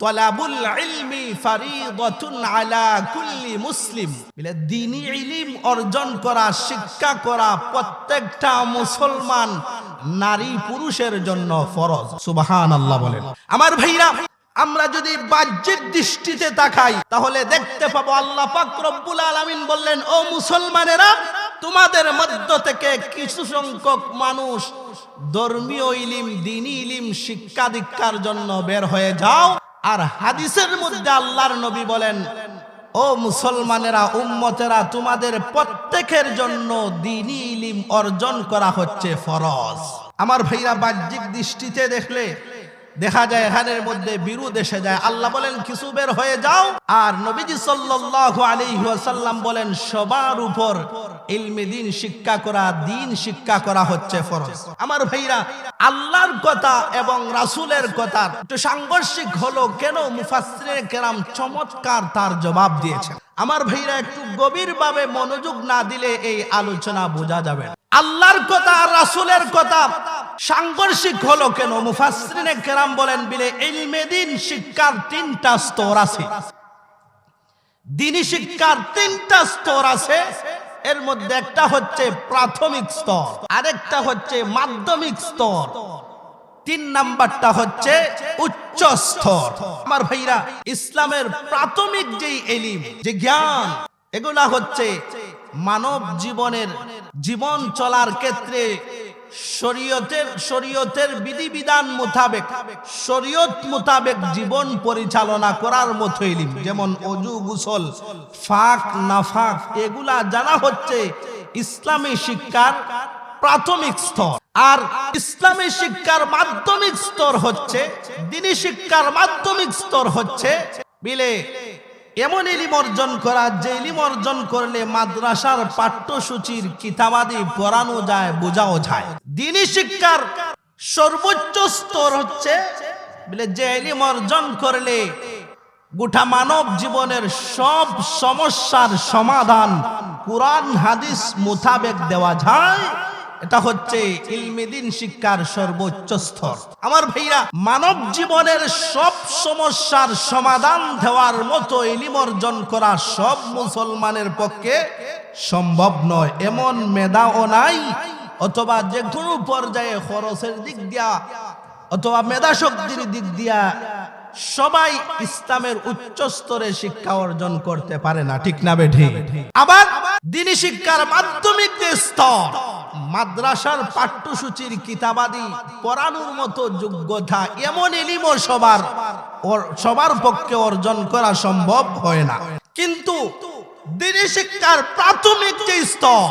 তালাবুল ইলমি ফারিদাতুন আলা কুল্লি মুসলিম, বলে দ্বীনি ইলম অর্জন করা, শিক্ষা করা প্রত্যেকটা মুসলমান নারী পুরুষের জন্য ফরজ। সুবহানাল্লাহ বলেন। আমার ভাইরা, আমরা যদি বাহ্যিক দৃষ্টিতে তাকাই তাহলে দেখতে পাবো আল্লাহ পাক রব্বুল আলামিন বললেন, ও মুসলমানেরা, তোমাদের মধ্য থেকে কিছু সংখ্যক মানুষ ধর্মীয় ইলম, দ্বীনি ইলম শিক্ষা দীক্ষার জন্য বের হয়ে যাও। আর হাদিসের মধ্যে আল্লাহর নবী বলেন, ও মুসলমানেরা, উম্মতেরা, তোমাদের প্রত্যেকের জন্য দ্বীনি ইলম অর্জন করা হচ্ছে ফরজ। আমার ভাইরা, বাহ্যিক দৃষ্টিতে দেখলে দেখা যায় এখানের মধ্যে বিরোধ এসে যায়। আল্লাহ বলেন কিছু বের হয়ে যাও, আর নবীজি সাল্লাল্লাহু আলাইহি ওয়াসাল্লাম বলেন সবার উপর ইলমে দ্বীন শিক্ষা করা, দ্বীন শিক্ষা করা হচ্ছে ফরজ। আমার ভাইরা, আল্লাহর কথা এবং রাসূলের কথা একটু সাংঘর্ষিক হলো কেন? মুফাসসিরিনে কেরাম চমৎকার তার জবাব দিয়েছেন। আমার ভাইরা, একটু গভীরভাবে মনোযোগ না দিলে এই আলোচনা বোঝা যাবে না। আল্লাহর কথা আর রাসূলের কথা সাংঘর্ষিক হলো কেন? মুফাসসিরিনে কেরাম বলেন, বিলে ইলমে দ্বীন শিক্ষার তিনটা স্তর আছে। দ্বীনি শিক্ষার তিনটা স্তর আছে। এর মধ্যে একটা হচ্ছে প্রাথমিক স্তর, আরেকটা হচ্ছে মাধ্যমিক স্তর, 3 নাম্বারটা হচ্ছে উচ্চ স্তর। আমার ভাইরা, ইসলামের প্রাথমিক যে ইলম, যে জ্ঞান, এগুলা হচ্ছে মানব জীবনের, জীবন চলার ক্ষেত্রে শরীয়তের বিধিবিধান মোতাবেক, শরীয়ত মোতাবেক জীবন পরিচালনা করার মতো ইলম। যেমন ওযু, গোসল, ফাক নাফাক, এগুলা জানা হচ্ছে ইসলামী শিক্ষার প্রাথমিক স্তর। আর ইসলামী শিক্ষার মাধ্যমিক স্তর হচ্ছে, দ্বীনি শিক্ষার মাধ্যমিক স্তর হচ্ছে বিলে এমন ইলম অর্জন করা, যে ইলম অর্জন করলে মাদ্রাসার পাঠ্যসূচির কিতাবাদি পড়ানো যায়, বোঝাও যায়। দ্বীনি শিক্ষার সর্বোচ্চ স্তর হচ্ছে বলে যে ইলম অর্জন করলে গোটা মানব জীবনের সব সমস্যার সমাধান কুরআন হাদিস মোতাবেক দেওয়া যায়। এটা হচ্ছে ইলমে দ্বীন শিক্ষার সর্বোচ্চ স্তর। আমার ভাইরা, মানব জীবনের সব সমস্যার সমাধান দেওয়ার মতো ইলম অর্জন করা সব মুসলমানের পক্ষে সম্ভব নয়। এমন মেধাও নাই, অথবা যে কোনো পর্যায়ে খরচের দিক দিয়া অথবা মেধা শক্তির দিক দিয়া সবাই ইসলামের উচ্চ স্তরে শিক্ষা অর্জন করতে পারে না, ঠিক না বেঠি? আবার দ্বীনি শিক্ষার মাধ্যমিক যে স্তর, মাদ্রাসার পাঠ্যসূচির কিতাবাদি পড়ানোর মতো যোগ্যতা, এমন ইলমও সবার পক্ষে অর্জন করা সম্ভব হয় না। কিন্তু দ্বীনি শিক্ষার প্রাথমিক যে স্তর,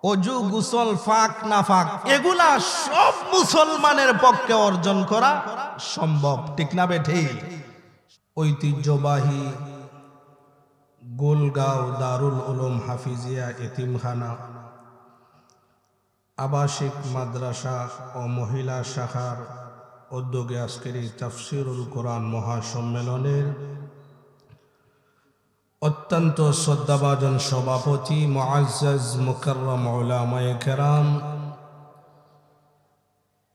ওযু, গোসল, ফাক নাফাক, এগুলা সব মুসলমানের পক্ষে অর্জন করা সম্ভব, ঠিক না বেঠি? ঐতিহ্যবাহী গোলগাঁও দারুল উলুম হাফিজিয়া এতিমখানা, আবাসিক মাদ্রাসা ও মহিলা শাখার উদ্যোগে আজকের এই তাফসীরুল কোরআন মহাসম্মেলনের অত্যন্ত শ্রদ্ধাভাজন সভাপতি মুআজ্জাজ মুকাররম উলামায়ে কেরাম,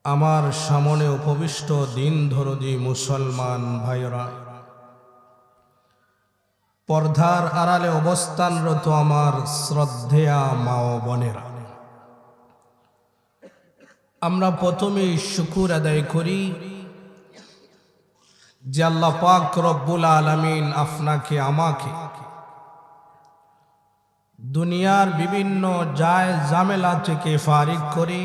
আমার সামনে উপবিষ্ট দিন দরদি মুসলমান ভাইরা, পর্দার আড়ালে অবস্থানরত আমার শ্রদ্ধেয়া মা ও বোনেরা, আমরা প্রথমেই শুকর আদায় করি যে আল্লাহ পাক রব্বুল আলামিন আপনাকে আমাকে দুনিয়ার বিভিন্ন জায় ঝামেলা থেকে ফারিগ করে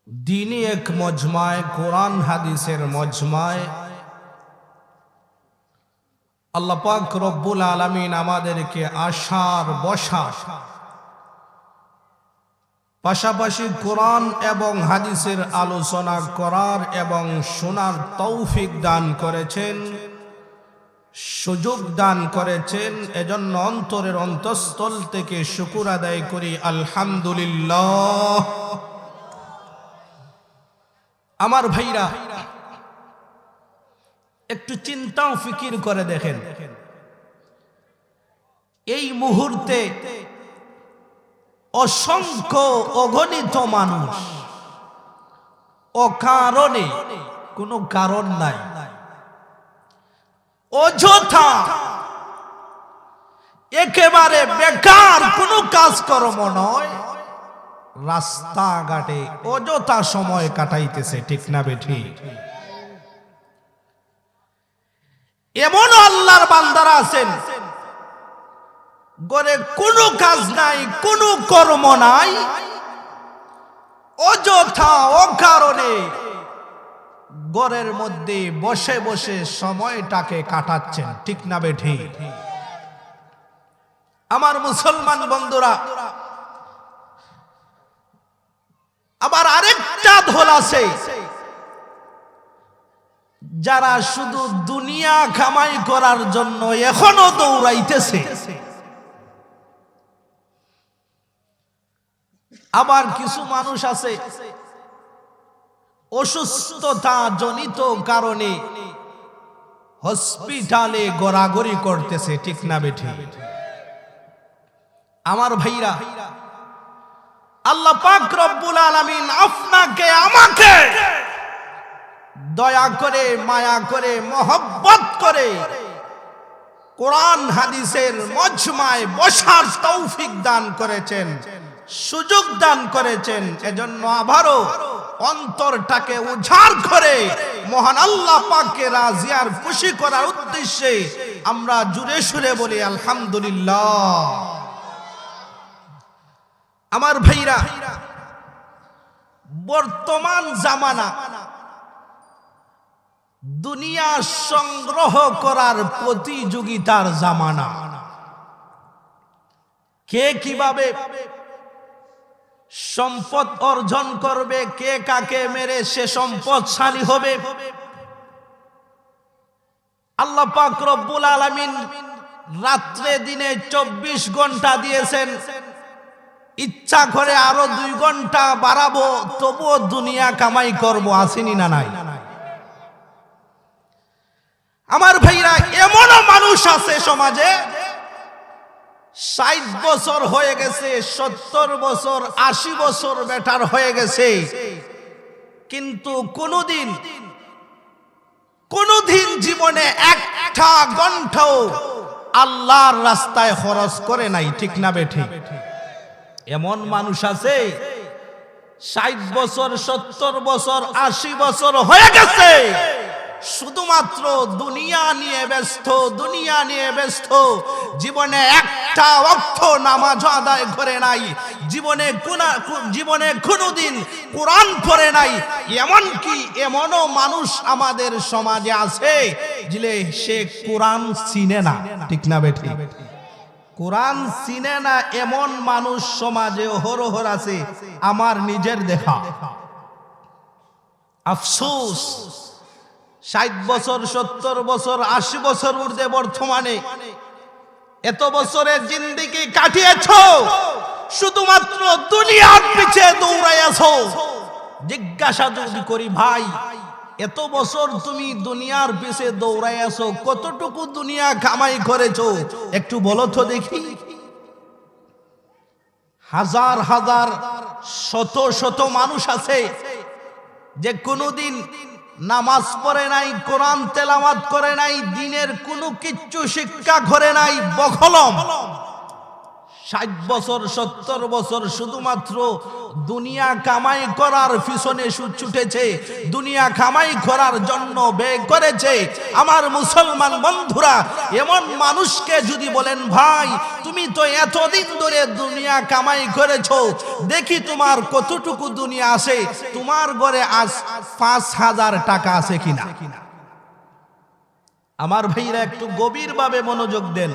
দ্বীনি এক মজমায়, কোরআন হাদিসের মজমায় আল্লাহ পাক রব্বুল আলামিন আমাদেরকে আসার, বসার, পাশাপাশি কোরআন এবং হাদিসের আলোচনা করার এবং শোনার তৌফিক দান করেছেন, সুযোগ দান করেছেন। এজন্য অন্তরের অন্তঃস্থল থেকে শুকর আদায় করি, আলহামদুলিল্লাহ। আমার ভাইরা, একটু চিন্তা ও ফিকির করে দেখেন, এই মুহূর্তে অসংখ্য অগণিত মানুষ অকারণে কোনো কারণ নাই, অযথা একেবারে বেকার কোনো কাজকর্ম নয়, রাস্তাঘাটে অযথা সময় কাটাইতেছে, ঠিক না বেঠি? এমন আল্লাহর বান্দারা আছেন ঘরে কোনো কাজ নাই, কোনো কর্ম নাই, অযথা অকারণে ঘরের মধ্যে বসে বসে সময়টাকে কাটাচ্ছেন, ঠিক না বেঠি? আমার মুসলমান বন্ধুরা, আবার আরেকটা দল আছে যারা শুধু দুনিয়া কামাই করার জন্য এখনো দৌড়াইতেছে। আবার কিছু মানুষ আছে অসুস্থতা জনিত কারণে হসপিটালে গড়াগড়ি করতেছে, ঠিক না বেঠি? আমার ভাইরা, আল্লাহ পাক রব্বুল আলামিন আপনাকে আমাকে দয়া করে, মায়া করে, মহব্বত করে কোরআন হাদিসের মজমায় বসার তৌফিক দান করেছেন, সুযোগ দান করেছেন। এজন্য আবারও অন্তরটাকে উজাড় করে মহান আল্লাহ পাককে রাজি আর খুশি করার উদ্দেশ্যে আমরা জুড়ে সুরে বলি আলহামদুলিল্লাহ। আমার ভাইরা, বর্তমান জামানা দুনিয়া সংগ্রহ করার প্রতিযোগিতার জামানা। কে কিভাবে সম্পদ অর্জন করবে, কে কাকে মেরে সে সম্পদশালী হবে। আল্লাহ পাক রব্বুল আলামিন রাত্রে দিনে 24 ঘন্টা দিয়েছেন, ইচ্ছা করে আরো 2 ঘন্টা বাড়াবো, তবুও দুনিয়া কামাই করব, আসেনি না নাই? আমার ভাইরা, এমনও মানুষ আছে সমাজে 60 বছর হয়ে গেছে, 70 বছর, 80 বছর বেটার হয়ে গেছে, কিন্তু কোনদিন জীবনে একটা ঘন্টাও আল্লাহর রাস্তায় খরচ করে নাই, ঠিক না বেঠি? এমন মানুষ আছে 60 বছর, 70 বছর, 80 বছর হয়ে গেছে, শুধুমাত্র দুনিয়া নিয়ে ব্যস্ত, দুনিয়া নিয়ে ব্যস্ত। জীবনে একটা ওয়াক্ত নামাজ আদায় করে নাই, জীবনে কোনোদিন কোরআন পড়ে নাই। এমনকি এমনও মানুষ আমাদের সমাজে আছে যে সে কোরআন চিনে না, ঠিক না বেঠি? কোরআন চিনে না এমন মানুষ সমাজে হরহর আছে, আমার নিজের দেখা। আফসোস, 60 বছর, 70 বছর, 80 বছর ঊর্ধ্বে বর্তমানে এত বছরের জিন্দেগি কাটিয়েছো, শুধুমাত্র দুনিয়ার পিছে দৌড়াইয়াছো। জিজ্ঞাসা যদি করি, ভাই এত বছর তুমি দুনিয়ার পিছে দৌড়াইয়াছো, কতটুকু দুনিয়া কামাই করেছো একটু বলো তো দেখি। হাজার হাজার, শত শত মানুষ আছে যে কোনোদিন নামাজ পড়ে নাই, কোরআন তেলাওয়াত করে নাই, দিনের কোনো কিচ্ছু শিক্ষা করে নাই, বখলম। 60 বছর, 70 বছর শুধুমাত্র দুনিয়া কামাই করার পিছনে ছুটেছে, দুনিয়া কামাই করার জন্য ব্যয় করেছে। আমার মুসলমান বন্ধুরা, এমন মানুষকে যদি বলেন, ভাই তুমি তো এতদিন ধরে দুনিয়া কামাই করেছো, দেখি তোমার কতটুকু দুনিয়া আছে, তোমার ঘরে আজ 5000 টাকা আছে কিনা। আমার ভাইরা একটু গভীরভাবে মনোযোগ দেন।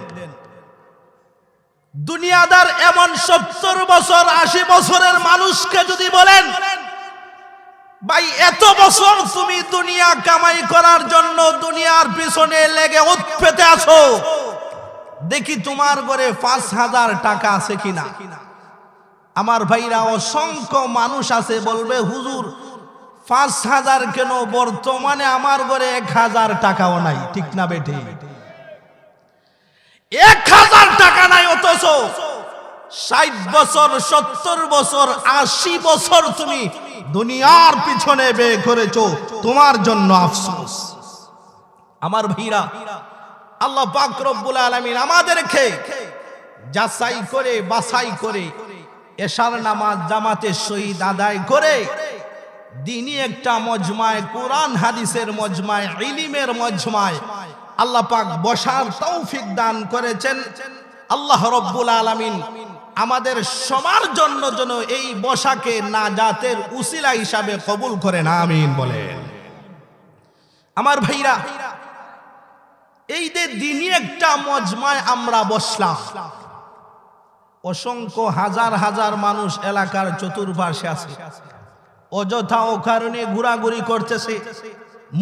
দুনিয়াদার এমন 70 বছর, 80 বছরের মানুষকে যদি বলেন, ভাই এত বছর তুমি দুনিয়া কামাই করার জন্য দুনিয়ার পিছনে লেগে উৎপেতে আছো, দেখি তোমার ঘরে 5000 টাকা আছে কিনা। আমার ভাইরা, অসংখ্য মানুষ আছে বলবে, হুজুর 5000 কেন, বর্তমানে আমার ঘরে 1000 টাকাও নাই, ঠিক না বেঠি? 1000 টাকা নাই, অথচ 60 বছর 70 বছর 80 বছর তুমি দুনিয়ার পিছনে ব্যয় করেছো, তোমার জন্য আফসোস। আমার ভাইরা, আল্লাহ পাক রব্বুল আলামিন আমাদেরকে যাচাই করে বাছাই করে এশার নামাজ জামাতের সহিত আদায় করে দ্বীনি একটা মজমায়, কোরআন হাদিসের মজমায়, ইলমের মজমায় আল্লাহ পাক বসার তৌফিক দান করেছেন। আল্লাহ রব্বুল আলামিন আমাদের সবার জন্য যেন এই বসাকে নাজাতের উসিলা হিসাবে কবুল করেন, আমিন বলেন। আমার ভাইরা, এই যে দ্বীনি একটা মজমায় আমরা বসলাম, অসংখ্য হাজার হাজার মানুষ এলাকার চতুর্পাশে আছে, অযথা ও কারণে ঘোরাঘুরি করতেছে,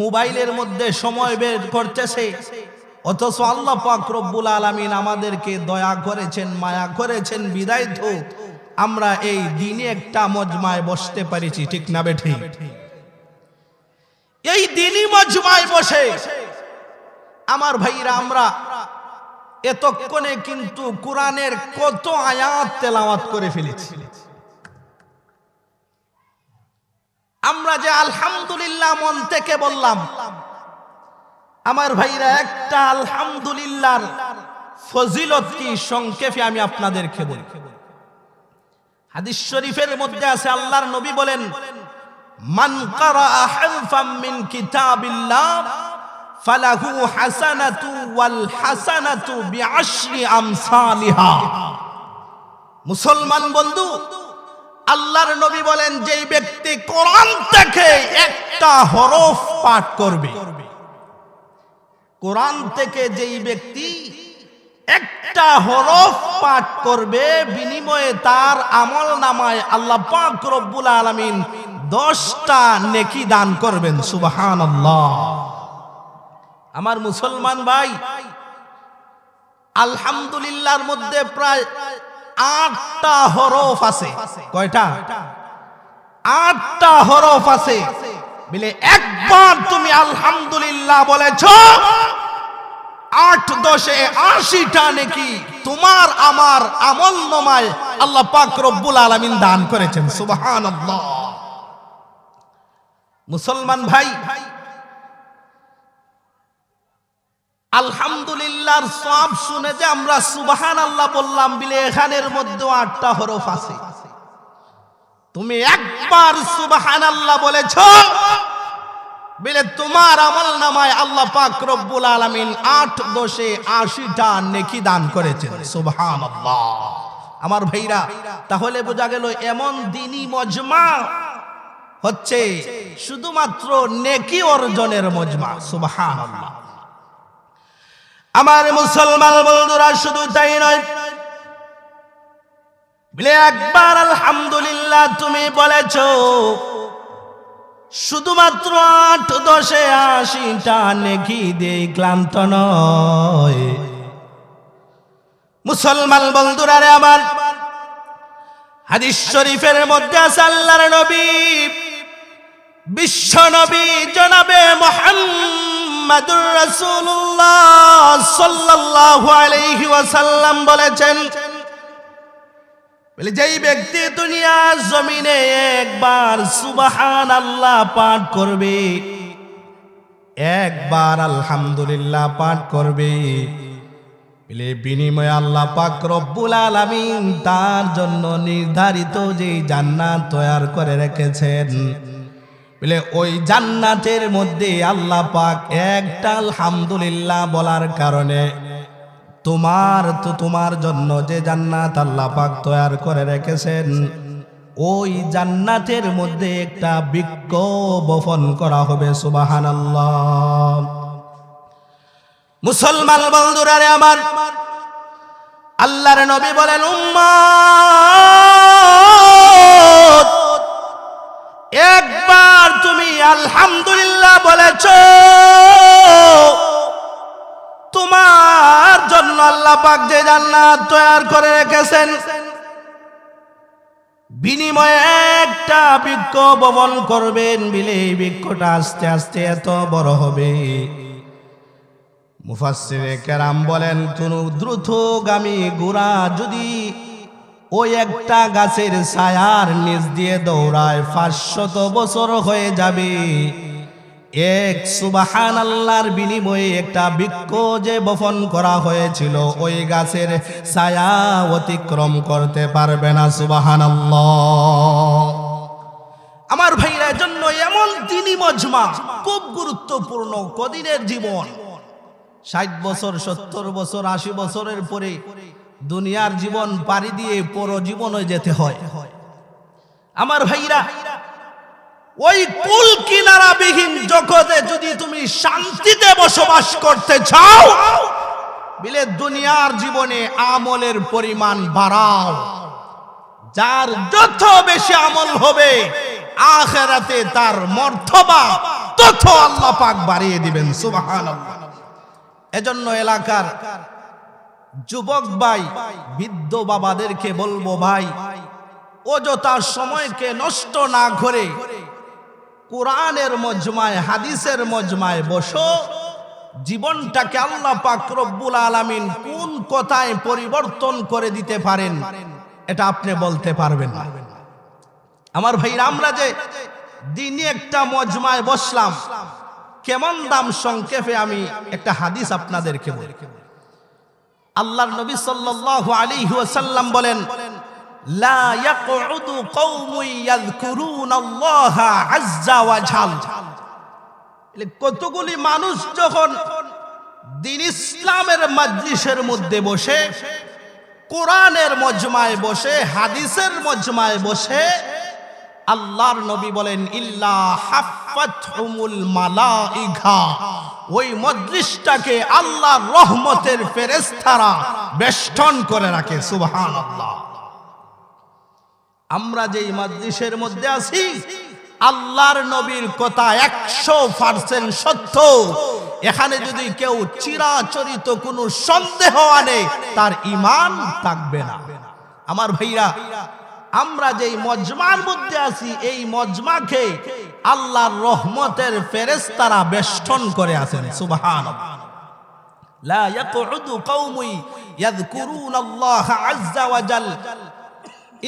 মোবাইলের মধ্যে সময় বের করতেছে, অথচ আল্লাহ পাক রব্বুল আলামিন আমাদেরকে দয়া করেছেন, মায়া করেছেন, বিদায় তো আমরা এই দ্বীনি একটা মজমায় বসতে পারিছি, ঠিক না বেঠি? এই দ্বীনি মজমায় বসে আমার ভাইরা আমরা এতক্ষণে কিন্তু কোরআনের কত আয়াত তেলাওয়াত করে ফেলেছি। আমরা যে আলহামদুলিল্লাহ মন থেকে বললাম, আমার ভাইরা একটা আলহামদুলিল্লাহর ফজিলত কি সংক্ষেপে আমি আপনাদেরকে বলি। হাদিস শরীফের মধ্যে আছে, আল্লাহর নবী বলেন, মান ক্বারাআ হারফাম মিন কিতাবিল্লাহ ফালাহু হাসানাতু ওয়াল হাসানাতু বিআশরি আমসালিহা। মুসলমান বন্ধু, আল্লাহর নবী বলেন, যেই ব্যক্তি কোরআন থেকে একটা হরফ পাঠ করবে, কোরআন থেকে যেই ব্যক্তি একটা হরফ পাঠ করবে, বিনিময়ে তার আমল নামায় আল্লাহ পাক রব্বুল আলামিন 10টা নেকি দান করবেন। সুবহানাল্লাহ। আমার মুসলমান ভাই, আলহামদুলিল্লাহর মধ্যে প্রায় 8টা হরফ আছে। কয়টা? 8টা হরফ আছে। বলে একবার তুমি আলহামদুলিল্লাহ বলেছো, 8 10 80টা নেকি তোমার আমার আমল নামায় আল্লাহ পাক রব্বুল আলামিন দান করেছেন। সুবহানাল্লাহ। মুসলমান ভাই, আলহামদুলিল্লাহর সওয়াব শুনে যে আমরা সুবহানাল্লাহ বললাম, বলে এখানের মধ্যে 8টা হরফ আছে। তুমি একবার সুবহানাল্লাহ বলেছো, বলে তোমার আমল নামায় আল্লাহ পাক রব্বুল আলামিন 8 10 80টা নেকি দান করেছেন। সুবহানাল্লাহ। আমার ভাইরা, তাহলে বোঝা গেল এমন দ্বীনি মজমা হচ্ছে শুধুমাত্র নেকি অর্জনের মজমা। সুবহানাল্লাহ। আমার মুসলমান বন্ধুরা, শুধু তাই নয়, বলে একবার আলহামদুলিল্লাহ তুমি বলেছো, শুধুমাত্র 8 10 80টা নেকি দিয়ে ক্লান্ত নয়। মুসলমান বন্ধুরা রে আমার, হাদিস শরীফের মধ্যে আছে, আল্লাহর নবী, বিশ্ব নবী জনাবে মুহাম্মাদুর রাসূলুল্লাহ সাল্লাল্লাহু আলাইহি ওয়াসাল্লাম বলেছেন, বলে যেই ব্যক্তি দুনিয়ার জমিনে একবার সুবহানাল্লাহ পাঠ করবে, একবার আলহামদুলিল্লাহ পাঠ করবে, বলে বিনিময়ে আল্লাহ পাক রব্বুল আলামিন তার জন্য নির্ধারিত যে জান্নাত তৈরি করে রেখেছেন, বলে ওই জান্নাতের মধ্যে আল্লাহ পাক একটা আলহামদুলিল্লাহ বলার কারণে তোমার জন্য যে জান্নাত আল্লাহ পাক তৈরি করে রেখেছেন, ওই জান্নাতের মধ্যে একটা বৃক্ষ বপন করা হবে। সুবহানাল্লাহ। মুসলমান বন্ধুরা রে আমার, আল্লাহর নবী বলেন, উম্মত, একবার তুমি আলহামদুলিল্লাহ বলেছো, তোমার জন্য আল্লাহ পাক যে জান্নাত তৈরি করে রেখেছেন, বিনিময়ে একটা বৃক্ষ বপন করবেন, বিলে এই বৃক্ষটা আস্তে আস্তে এত বড় হবে, মুফাসসিরে কেরাম বলেন, কোন দ্রুতগামী ঘোড়া যদি ওই একটা গাছের ছায়ার নিচ দিয়ে দৌড়ায় 500 বছর হয়ে যাবে। এক সুবহানাল্লাহর বিনিময়ে একটা বৃক্ষ যে বপন করা হয়েছিল ওই গাছের ছায়া অতিক্রম করতে পারবে না। সুবহানাল্লাহ। আমার ভাইরা জন্য এমন দিনই মজমা খুব গুরুত্বপূর্ণ। কদিনের জীবন, 60 বছর, 70 বছর, 80 বছরের পরে দুনিয়ার জীবন পাড়ি দিয়ে পরজীবনে যেতে হয়। আমার ভাইরা, ওই কুল কিনারাবিহীন জগতে যদি তুমি শান্তিতে বসবাস করতে চাও, বিলে দুনিয়ার জীবনে আমলের পরিমাণ বাড়াও। যার যত বেশি আমল হবে আখিরাতে তার মর্তবা তত আল্লাহ পাক বাড়িয়ে দিবেন। সুবহানাল্লাহ। এজন্য এলাকার যুবক ভাই, বৃদ্ধ বাবাদেরকে বলবো, ভাই অযথা সময়কে নষ্ট না করে কোরআনের মজমায়, হাদিসের মজমায় বসো। জীবনটাকে আল্লাহ পাক রব্বুল আলামিন কোন কথায় পরিবর্তন করে দিতে পারেন এটা আপনি বলতে পারবেন না। আমার ভাইরা, আমরা যে দিনে একটা মজমায় বসলাম, কেমন দাম, সংক্ষেপে আমি একটা হাদিস আপনাদেরকে বলি। আল্লাহর নবী সাল্লাল্লাহু আলাইহি ওয়াসাল্লাম বলেন, লা ইয়াকউদু কওমুন ইয়াযকুরুনাল্লাহা আযজা ওয়া জাল। কতগুলি মানুষ যখন দ্বীন ইসলামের মাজলিসের মধ্যে বসে, কোরআনের মজমায় বসে, হাদিসের মজমায় বসে, আল্লাহর নবী বলেন, ইল্লা হাফাতহুমুল মালাইকা, ওই মজলিসটাকে আল্লাহর রহমতের ফেরেশতারা বেষ্টন করে রাখে। সুবহানাল্লাহ। আমরা যেই মজলিসের মধ্যে আছি, আল্লাহর নবীর কথা 100% সত্য। এখানে যদি কেউ চিরাচরিত কোনো সন্দেহ আনে, তার ঈমান থাকবে না। আমার ভাইরা, আমরা যেই মজমার মধ্যে আছি, এই মজমাকে আল্লাহর রহমতের ফেরেশতারা বেষ্টন করে আছেন। সুবহানাল্লাহ। লা ইয়াকউদু কওমুন ইয়াযকুরুনাল্লাহা আযজা ওয়া জাল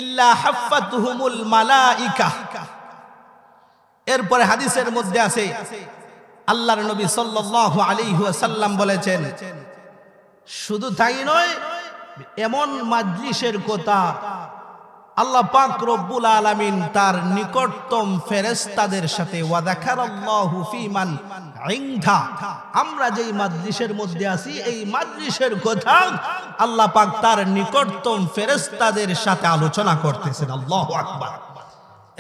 ইল্লা হাফাতহুমুল মালাইকা। এরপরে হাদিসের মধ্যে আছে, আল্লাহর নবী সাল্লাল্লাহু আলাইহি ওয়াসাল্লাম বলেছেন, শুধু তাই নয়, এমন মাজলিসের কথা আল্লাহ পাক রব্বুল আলামিন তার নিকটতম ফেরেশতাদের সাথে, ওয়া যাকারাল্লাহু ফীমান ইনদা, আমরা যেই মাজলিসের মধ্যে আছি এই মাজলিসের কথা আল্লাহ পাক তার নিকটতম ফেরেশতাদের সাথে আলোচনা করতেছেন। আল্লাহু আকবার।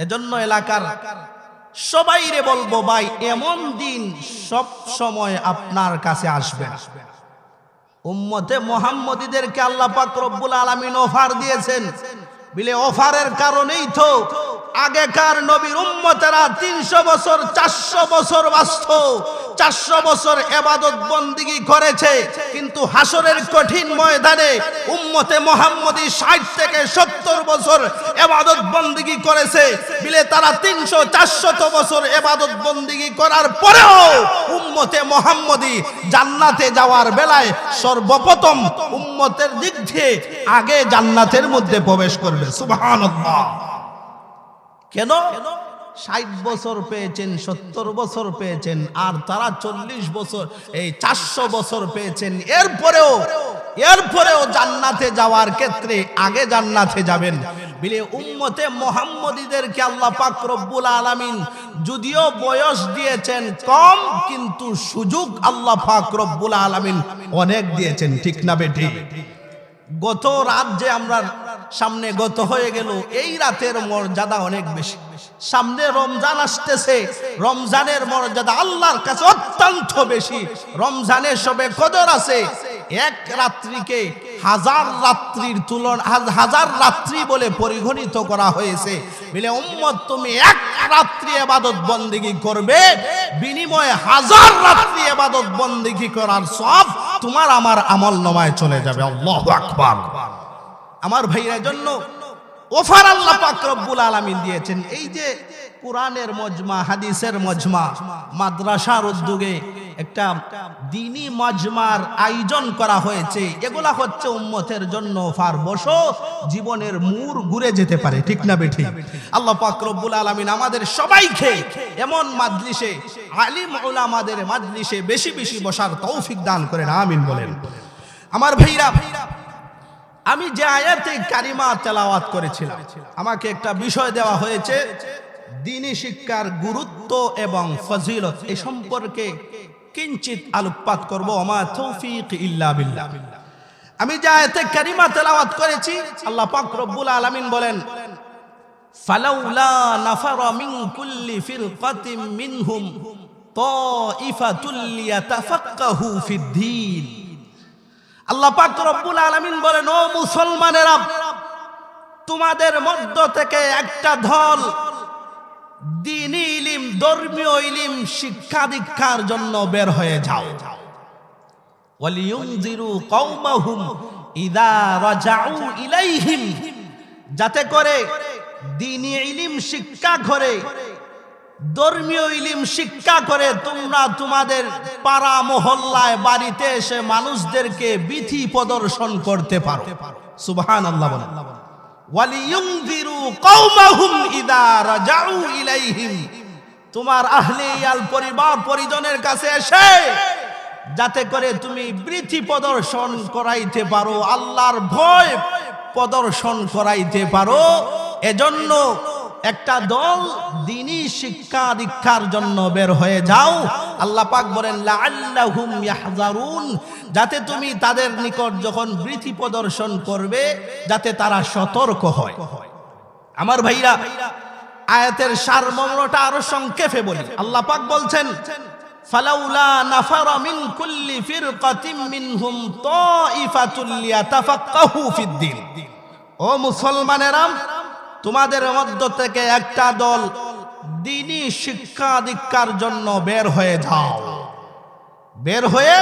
এজন্য এলাকার সবাইরে বলবো, ভাই এমন দিন সব সময় আপনার কাছে আসবে না। উম্মতে মুহাম্মদীদেরকে আল্লাহ পাক রব্বুল আলামিন অফার দিয়েছেন, বিলে অফারের কারণেই তো আগেকার নবীর উম্মতেরা 300 বছর 400 বছর বাঁচত, 400 বছর ইবাদত বন্দেগী করেছে, কিন্তু হাসরের কঠিন ময়দানে উম্মতে মুহাম্মদী 60 থেকে 70 বছর ইবাদত বন্দেগী করেছে। বিলে তারা 300-400 বছর ইবাদত বন্দেগী করার পরেও উম্মতে মুহাম্মদী জান্নাতে যাওয়ার বেলায় সর্বপ্রথম উম্মতের দিক থেকে আগে জান্নাতের মধ্যে প্রবেশ করবে। সুবহানাল্লাহ। কেন? 60 বছর পেয়েছেন, 70 বছর পেয়েছেন, আর তারা 40 বছর, এই 400 বছর পেয়েছেন। এরপরেও জান্নাতে যাওয়ার ক্ষেত্রে আগে জান্নাতে যাবেন। বিলে উম্মতে মুহাম্মদীদেরকে আল্লাহ পাক রব্বুল আলামিন যদিও বয়স দিয়েছেন কম, কিন্তু সুযোগ আল্লাহ পাক রব্বুল আলামিন অনেক দিয়েছেন। ঠিক না বেঠিক? গত রাত যে আমরা সামনে গত হয়ে গেল, এই রাতের মর্যাদা অনেক বেশি। সামনে রমজান আসতেছে, রমজানের মর্যাদা আল্লাহর কাছে অত্যন্ত বেশি। রমজানের সবে কদর আছে, এক রাত্রিকে হাজার রাত্রির তুলনা, হাজার রাত্রি বলে পরিগণিত করা হয়েছে। বলে উম্মত, তুমি এক রাত্রি ইবাদত বন্দেগী করবে, বিনিময়ে হাজার রাত্রি ইবাদত বন্দেগী করার সব তোমার আমার আমল নামায় চলে যাবে। আল্লাহু আকবার। আমার ভাইয়ের জন্য অফার আল্লাহ পাক রব্বুল আলামিন দিয়েছেন। এই যে কোরআনের মজমা, হাদিসের মজমা, মাদ্রাসার উদ্যোগে একটা দ্বীনি মাজমার আয়োজন করা হয়েছে, এগুলা হচ্ছে উম্মতের জন্য ফারবশ, জীবনের মোড় ঘুরে যেতে পারে, ঠিক না বেঠিক? আল্লাহ পাক রব্বুল আলামিন আমাদের সবাইকে এমন মাজলিসে, আলিম উলামাদের মাজলিসে বেশি বেশি বসার তৌফিক দান করেন, আমিন বলেন। আমার ভাইরা, আমি যে আয়াতে কারিমা তেলাওয়াত করেছিলাম, আমাকে একটা বিষয় দেওয়া হয়েছে, দ্বীনি শিক্ষার গুরুত্ব এবং ফজিলত এ সম্পর্কে কিঞ্চিত আলোকপাত করব। ওমা তৌফিক ইল্লা বিল্লাহ। আমি যে আয়াতে কারিমা তেলাওয়াত করেছি, আল্লাহ পাক রব্বুল আলামিন বলেন, ফালাউলা নাফারা মিন কুল্লি ফিরকাতিন মিনহুম তাইফাতুল লিয়াতাফাক্কাহু ফিদ্দীন। আল্লাহ পাক রব্বুল আলামিন বলেন, ও মুসলমানেরা, তোমাদের মধ্য থেকে একটা দল দ্বীনি ইলম, ধর্মীয় ইলম শিক্ষা দীক্ষার জন্য বের হয়ে যাও। ওয়ালিয়ুনজিরু কওমাহুম ইযা রাজাউ ইলাইহিম, যাতে করে দ্বীনি ইলম শিক্ষা করে, ধর্মীয় ইলম শিক্ষা করে তোমরা তোমাদের পাড়া মহল্লায় বাড়িতে এসে মানুষদেরকে বিধি প্রদর্শন করতে পারো। সুবহানাল্লাহ বলেন। ওয়ালিয়ুনজিরু কওমাহুম ইযা রাজাউ ইলাইহিম, তোমার আহলে ইয়াল পরিবার পরিজনের কাছে এসে যাতে করে তুমি বিধি প্রদর্শন করাইতে পারো, আল্লাহর ভয় প্রদর্শন করাইতে পারো। এজন্য একটা দল দ্বীনি শিক্ষা দীক্ষার জন্য বের হয়ে যাও। আল্লাহ পাক বলেন, লাআল্লাহুম ইয়াহযারুন, যাতে তুমি তাদের নিকট যখন বিধি প্রদর্শন করবে যাতে তারা সতর্ক হয়। আমার ভাইরা, আয়াতের সারমর্মটা আরো সংক্ষেপে বলি। আল্লাহ পাক বলছেন, ফালাউলা নাফারা মিন কুল্লি ফিরকাতিন মিনহুম তাইফাতুল লিয়াতাফাক্কাহু ফিদ্দীন। ও মুসলমানেরা, তোমাদের মধ্য থেকে একটা দল দ্বীনি শিক্ষা দীক্ষার জন্য বের হয়ে যাও। বের হয়ে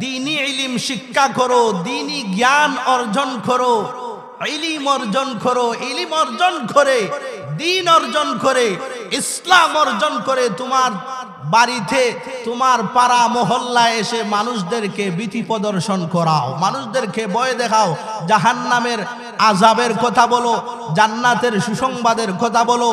দ্বীনি ইলম শিক্ষা করো, দ্বীনি জ্ঞান অর্জন করো, ইলম অর্জন করো, ইলম অর্জন করে, দ্বীন অর্জন করে, ইসলাম অর্জন করে তোমার বাড়িতে, তোমার পাড়া মহল্লায় এসে মানুষদেরকে বিধি প্রদর্শন করাও, মানুষদেরকে ভয় দেখাও, জাহান্নামের আযাবের কথা বলো, জান্নাতের সুসংবাদের কথা বলো,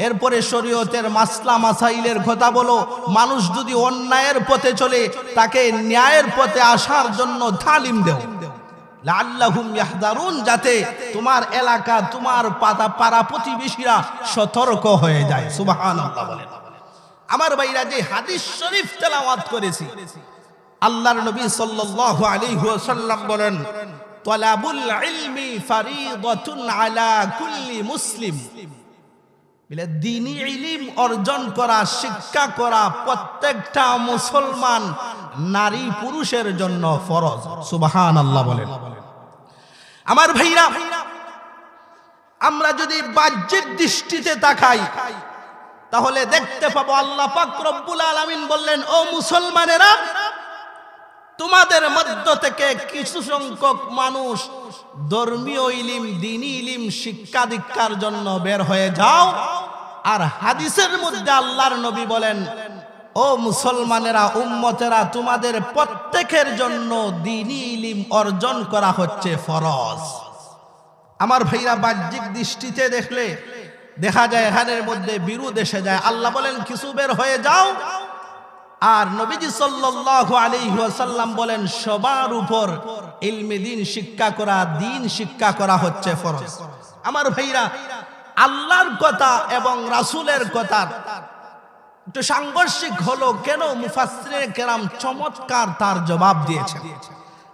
এরপরে শরীয়তের মাসলা মাসাইলের কথা বলো। মানুষ যদি অন্যায়ের পথে চলে তাকে ন্যায়ের পথে আসার জন্য তালিম দাও। লাআল্লাহুম ইয়াহযারুন, যাতে তোমার এলাকা, তোমার পাড়া প্রতিবেশীরা সতর্ক হয়ে যায়। সুবহানাল্লাহ বলেন। আমার ভাইরা, যে হাদিস শরীফ তেলাওয়াত করেছি, আল্লাহর নবী সাল্লাল্লাহু আলাইহি ওয়াসাল্লাম বলেন, তালাবুল ইলমি ফারিদাতুন আলা কুল্লি মুসলিম। বলে দ্বীনি ইলম অর্জন করা, শিক্ষা করা প্রত্যেকটা মুসলমান নারী পুরুষের জন্য ফরজ। সুবহানাল্লাহ বলেন। আমার ভাইরা, আমরা যদি বাহ্যিক দৃষ্টিতে তাকাই তাহলে দেখতে পাবো আল্লাহ পাক রব্বুল আলামিন বললেন, ও মুসলমানেরা, তোমাদের মধ্য থেকে কিছু সংখ্যক মানুষ ধর্মীয় ইলম, দ্বীনি ইলম শিক্ষা দীক্ষার জন্য বের হয়ে যাও। আর হাদিসের মধ্যে আল্লাহর নবী বলেন, ও মুসলমানেরা, উম্মতেরা, তোমাদের প্রত্যেকের জন্য দ্বীনি ইলম অর্জন করা হচ্ছে ফরজ। আমার ভাইরা, বাহ্যিক দৃষ্টিতে দেখলে দেখা যায় এখানের মধ্যে বিরোধ এসে যায়। আল্লাহ বলেন কিছু বের হয়ে যাও, আর নবীজি সাল্লাল্লাহু আলাইহি ওয়াসাল্লাম বলেন সবার উপর ইলমে দ্বীন শিক্ষা করা, দ্বীন শিক্ষা করা হচ্ছে ফরজ। আমার ভাইরা, আল্লাহর কথা এবং রাসূলের কথা একটু সাংঘর্ষিক হলো কেন? মুফাসসিরিনে কেরাম চমৎকার তার জবাব দিয়েছেন।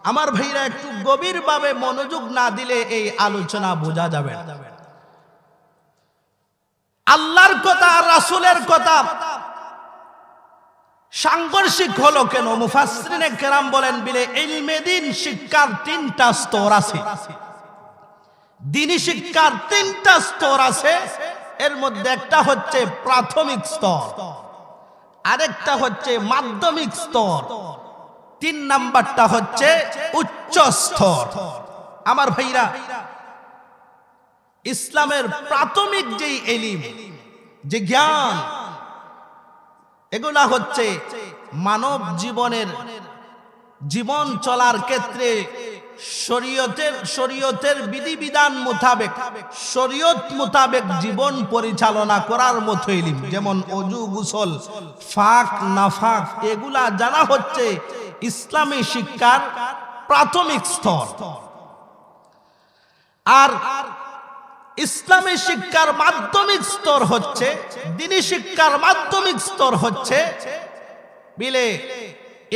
আমার ভাইরা, একটু গভীরভাবে মনোযোগ না দিলে এই আলোচনা বোঝা যাবে না। আল্লাহর কথা আর রাসূলের কথা সাংঘর্ষিক হলো কেন? মুফাসসিরিনে কেরাম বলেন, বিলে ইলমে দ্বীন শিক্ষার তিনটা স্তর আছে। দ্বীনি শিক্ষার তিনটা স্তর আছে। এর মধ্যে একটা হচ্ছে প্রাথমিক স্তর, আরেকটা হচ্ছে মাধ্যমিক স্তর, 3 নাম্বারটা হচ্ছে উচ্চ স্তর। আমার ভাইরা, ইসলামের প্রাথমিক যে ইলম, যে জ্ঞান, এগুলা হচ্ছে মানব জীবন চলার ক্ষেত্রে শরীয়তের বিধিবিধান মোতাবেক শরীয়ত মোতাবেক জীবন পরিচালনা করার মতো ইলম, যেমন ওযু, গোসল, ফাক নাফাক, এগুলা জানা হচ্ছে ইসলামী শিক্ষার প্রাথমিক স্তর। আর ইসলামী শিক্ষার মাধ্যমিক স্তর হচ্ছে, দ্বীনি শিক্ষার মাধ্যমিক স্তর হচ্ছে বিলে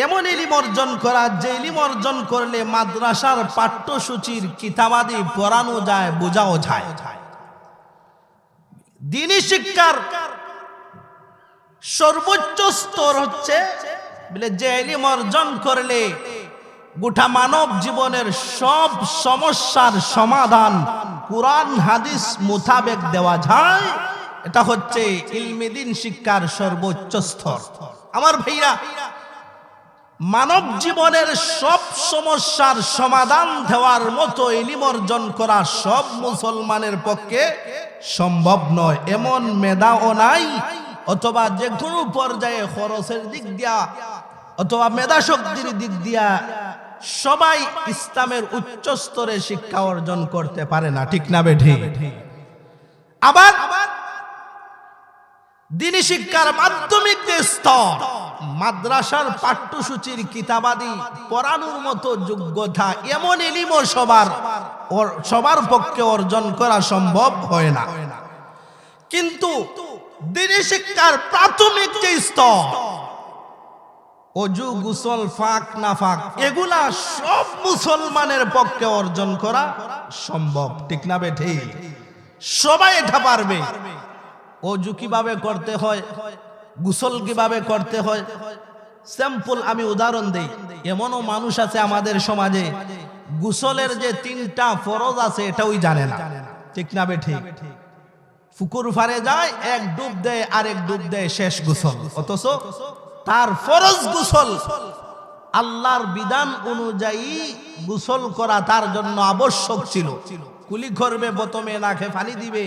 এমন ইলম অর্জন করা, যে ইলম অর্জন করলে মাদ্রাসার পাঠ্যসূচির কিতাবাদি পড়ানো যায়, বোঝাও যায়। দ্বীনি শিক্ষার সর্বোচ্চ স্তর হচ্ছে বলে যে ইলম অর্জন করলে গোটা মানব জীবনের সব সমস্যার সমাধান কুরআন হাদিস মোতাবেক দেওয়া যায়, এটা হচ্ছে ইলমে দ্বীন শিক্ষার সর্বোচ্চ স্তর। আমার ভাইরা, মানব জীবনের সব সমস্যার সমাধান দেওয়ার মতো ইলম অর্জন করা সব মুসলমানের পক্ষে সম্ভব নয়। এমন মেধাও নাই, অথবা যে কোনো পর্যায়ে খরচের দিক দিয়া অথবা মেধা শক্তির দিক দিয়া সবাই ইসলামের উচ্চ স্তরে শিক্ষা অর্জন করতে পারে না, ঠিক না বেঠিক? আবার দ্বীনি শিক্ষার মাধ্যমিক যে স্তর, মাদ্রাসার পাঠ্যসূচির কিতাবাদি পড়ানোর মতো যোগ্যতা এমন ইলমও সবার পক্ষে অর্জন করা সম্ভব হয় না। কিন্তু দ্বীনি শিক্ষার প্রাথমিক যে স্তর, ওযু, গোসল, ফাক নাফাক, এগুলা সব মুসলমানের পক্ষে অর্জন করা সম্ভব, ঠিক না বেঠিক? সবাই এটা পারবে। ওযু কিভাবে করতে হয়, গোসল কিভাবে করতে হয়, সিম্পল আমি উদাহরণ দেই। এমনও মানুষ আছে আমাদের সমাজে, গোসলের যে 3টা ফরজ আছে এটাও জানে না, ঠিক না বেঠিক? পুকুর পাড়ে যায়, এক ডুব দেয়, আরেক ডুব দেয়, শেষ গোসল। অথচ তার ফরজ গোসল, আল্লাহর বিধান অনুযায়ী গোসল করা তার জন্য আবশ্যক ছিল। কুলি করবে, প্রথমে নাকে পানি দিবে,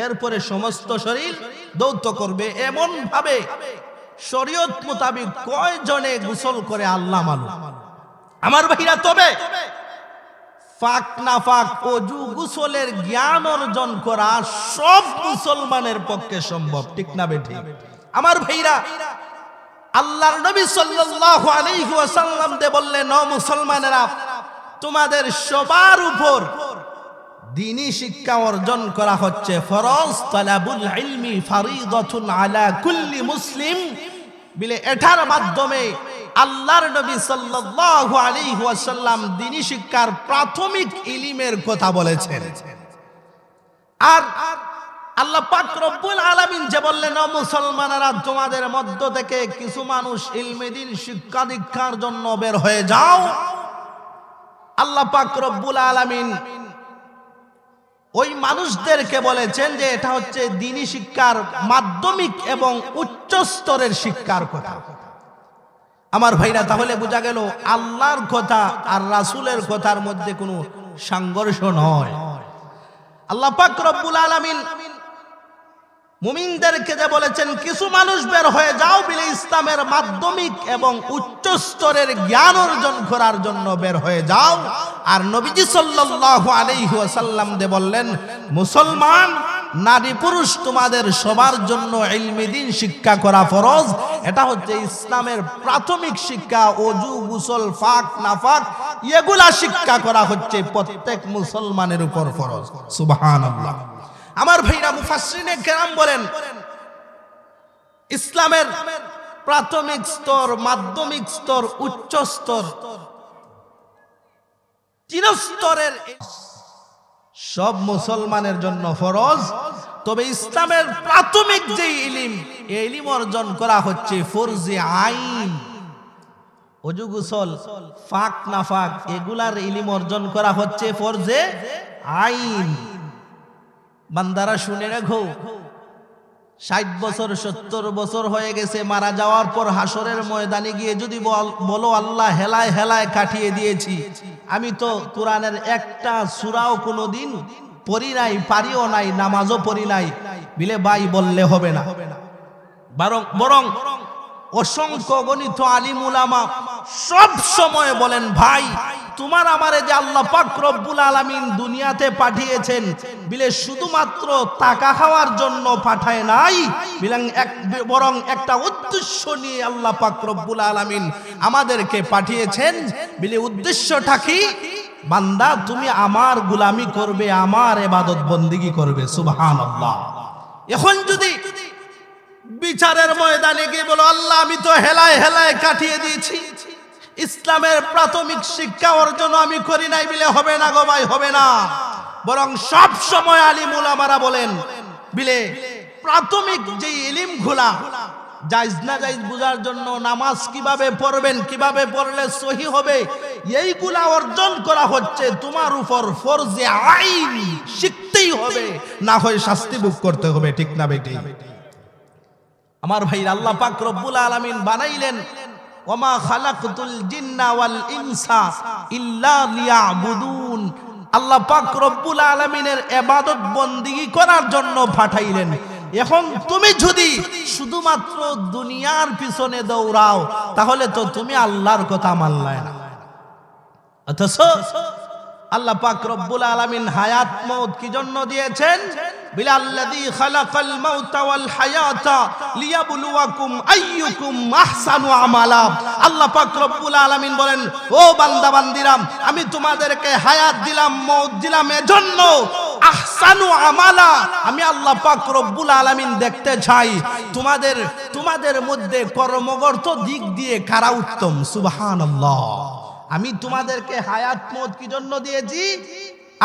এরপরে সমস্ত শরীর ধৌত করবে। এমন ভাবে শরীয়ত মোতাবেক কয়জনে গোসল করে আল্লাহ মালুম। আমার ভাইরা, তবে ফাক নাফাক, ওযু, গোসলের জ্ঞান অর্জন করা সব মুসলমানের পক্ষে সম্ভব, ঠিক না বেঠিক? আমার ভাইরা, আল্লাহর নবী সাল্লাল্লাহু আলাইহি ওয়াসাল্লাম বললেন, ও মুসলমানেরা, তোমাদের সবার উপর দ্বীনি শিক্ষা অর্জন করা হচ্ছে ফরজ। তালাবুল ইলমি ফারিদাতুন আলা কুল্লি মুসলিম, বলে এটার মাধ্যমে আল্লাহর নবী সাল্লাল্লাহু আলাইহি ওয়াসাল্লাম দ্বীনি শিক্ষার প্রাথমিক ইলমের কথা বলেছেন। আর আল্লাহ পাক রব্বুল আলামিন যে বললেন, ও মুসলমানেরা, তোমাদের মধ্য থেকে কিছু মানুষ ইলমে দ্বীন শিক্ষা দীক্ষার জন্য বের হয়ে যাও। আল্লাহ পাক রব্বুল আলামিন ওই মানুষদেরকে বলেছেন যে এটা হচ্ছে দ্বীনি শিক্ষার মাধ্যমিক এবং উচ্চ স্তরের শিক্ষার কথা। আমার ভাইরা, তাহলে বোঝা গেল আল্লাহর কথা আর রাসূলের কথার মধ্যে কোনো সংঘর্ষ নয়। আল্লাহ পাক রব্বুল আলামিন মুমিনদেরকে যে বলেছেন কিছু মানুষ বের হয়ে যাও, বলে ইসলামের মাধ্যমিক এবং উচ্চ স্তরের জ্ঞান অর্জন করার জন্য বের হয়ে যাও। আর নবীজি সাল্লাল্লাহু আলাইহি ওয়াসাল্লাম বললেন, মুসলমান নারী পুরুষ তোমাদের সবার জন্য ইলমে দ্বীন শিক্ষা করা ফরজ। এটা হচ্ছে ইসলামের প্রাথমিক শিক্ষা। ওযু, গোসল, ফাক নাফাক, এগুলা শিক্ষা করা হচ্ছে প্রত্যেক মুসলমানের উপর ফরজ। সুবহানাল্লাহ। আমার ভাইরা, মুফাসসিরিনে কেরাম বলেন, ইসলামের প্রাথমিক স্তর, মাধ্যমিক স্তর, উচ্চ স্তর, 3 স্তরের সব মুসলমানের জন্য ফরজ। তবে ইসলামের প্রাথমিক যে ইলম, এই ইলম অর্জন করা হচ্ছে ফরজে আইন। ওযু, গোসল, ফাক নাফাক, এগুলার ইলম অর্জন করা হচ্ছে ফরজে আইন। বান্দারা শুনে রাখো, 60 বছর 70 বছর হয়ে গেছে, মারা যাওয়ার পর হাসরের ময়দানে গিয়ে যদি বলো, আল্লাহ হেলায় হেলায় কাটিয়ে দিয়েছি, আমি তো কোরআনের একটা সূরাও কোনোদিন পড়ি নাই, পারিও নাই, নামাজও পড়ি নাই, বিলে ভাই বললে হবে না। বরং অসংখ্য গণিত আলিম উলামা সব সময় বলেন, ভাই তোমার আমারে যে আল্লাহ পাক রব্বুল আলামিন দুনিয়াতে পাঠিয়েছেন বিলে শুধুমাত্র টাকা খাওয়ার জন্য পাঠায় নাই, বরং একটা উদ্দেশ্য নিয়ে আল্লাহ পাক রব্বুল আলামিন আমাদেরকে পাঠিয়েছেন। বিলে উদ্দেশ্যটা কি? বান্দা তুমি আমার গোলামি করবে, আমার ইবাদত বন্দেগী করবে। সুবহানাল্লাহ। এখন যদি বিচারের ময়দানে গিয়ে বলো, আল্লাহ আমি তো হেলায় হেলায় কাটিয়ে দিয়েছি, ইসলামের প্রাথমিক শিক্ষা অর্জন আমি করি নাই, বিলে হবে না গো ভাই, হবে না। বরং সব সময় আলিম উলামারা বলেন বিলে প্রাথমিক যে ইলমগুলা জায়েজ না জায়েজ বুঝার জন্য, নামাজ কিভাবে পড়বেন, কিভাবে পড়লে সহি হবে, এইগুলা অর্জন করা হচ্ছে তোমার উপর ফরজে আইন, শিখতেই হবে, না হয় শাস্তি ভোগ করতে হবে। ঠিক না বেটি? আমার ভাই, আল্লাহ পাক রব্বুল আলামিন বানাইলেন ওমা খালাকতুল জিন্না ওয়াল ইনসা ইল্লা লিয়াবুদুন। আল্লাহ পাক রব্বুল আলামিনের ইবাদত বন্দেগী করার জন্য পাঠাইলেন। এখন তুমি যদি শুধুমাত্র দুনিয়ার পিছনে দৌড়াও, তাহলে তো তুমি আল্লাহর কথা মানলে না। অথচ আল্লাহ পাক রব্বুল আলামিন হায়াত মওত কি জন্য দিয়েছেন? বিলাল্লাযী খালাকাল মাউতা ওয়াল হায়াতা লিয়াবলুয়াকুম আইয়ুকুম আহসানু আমালা। আল্লাহ পাক রব্বুল আলামিন বলেন, ও বান্দা বান্দিরা, আমি তোমাদেরকে হায়াত দিলাম, মওত দিলাম এজন্য আহসানু আমালা, আমি আল্লাহ পাক রব্বুল আলামিন দেখতে চাই তোমাদের মধ্যে কর্মগত দিক দিয়ে কারা উত্তম। সুবহানাল্লাহ। আমি তোমাদেরকে হায়াত মওত কি জন্য দিয়েছি?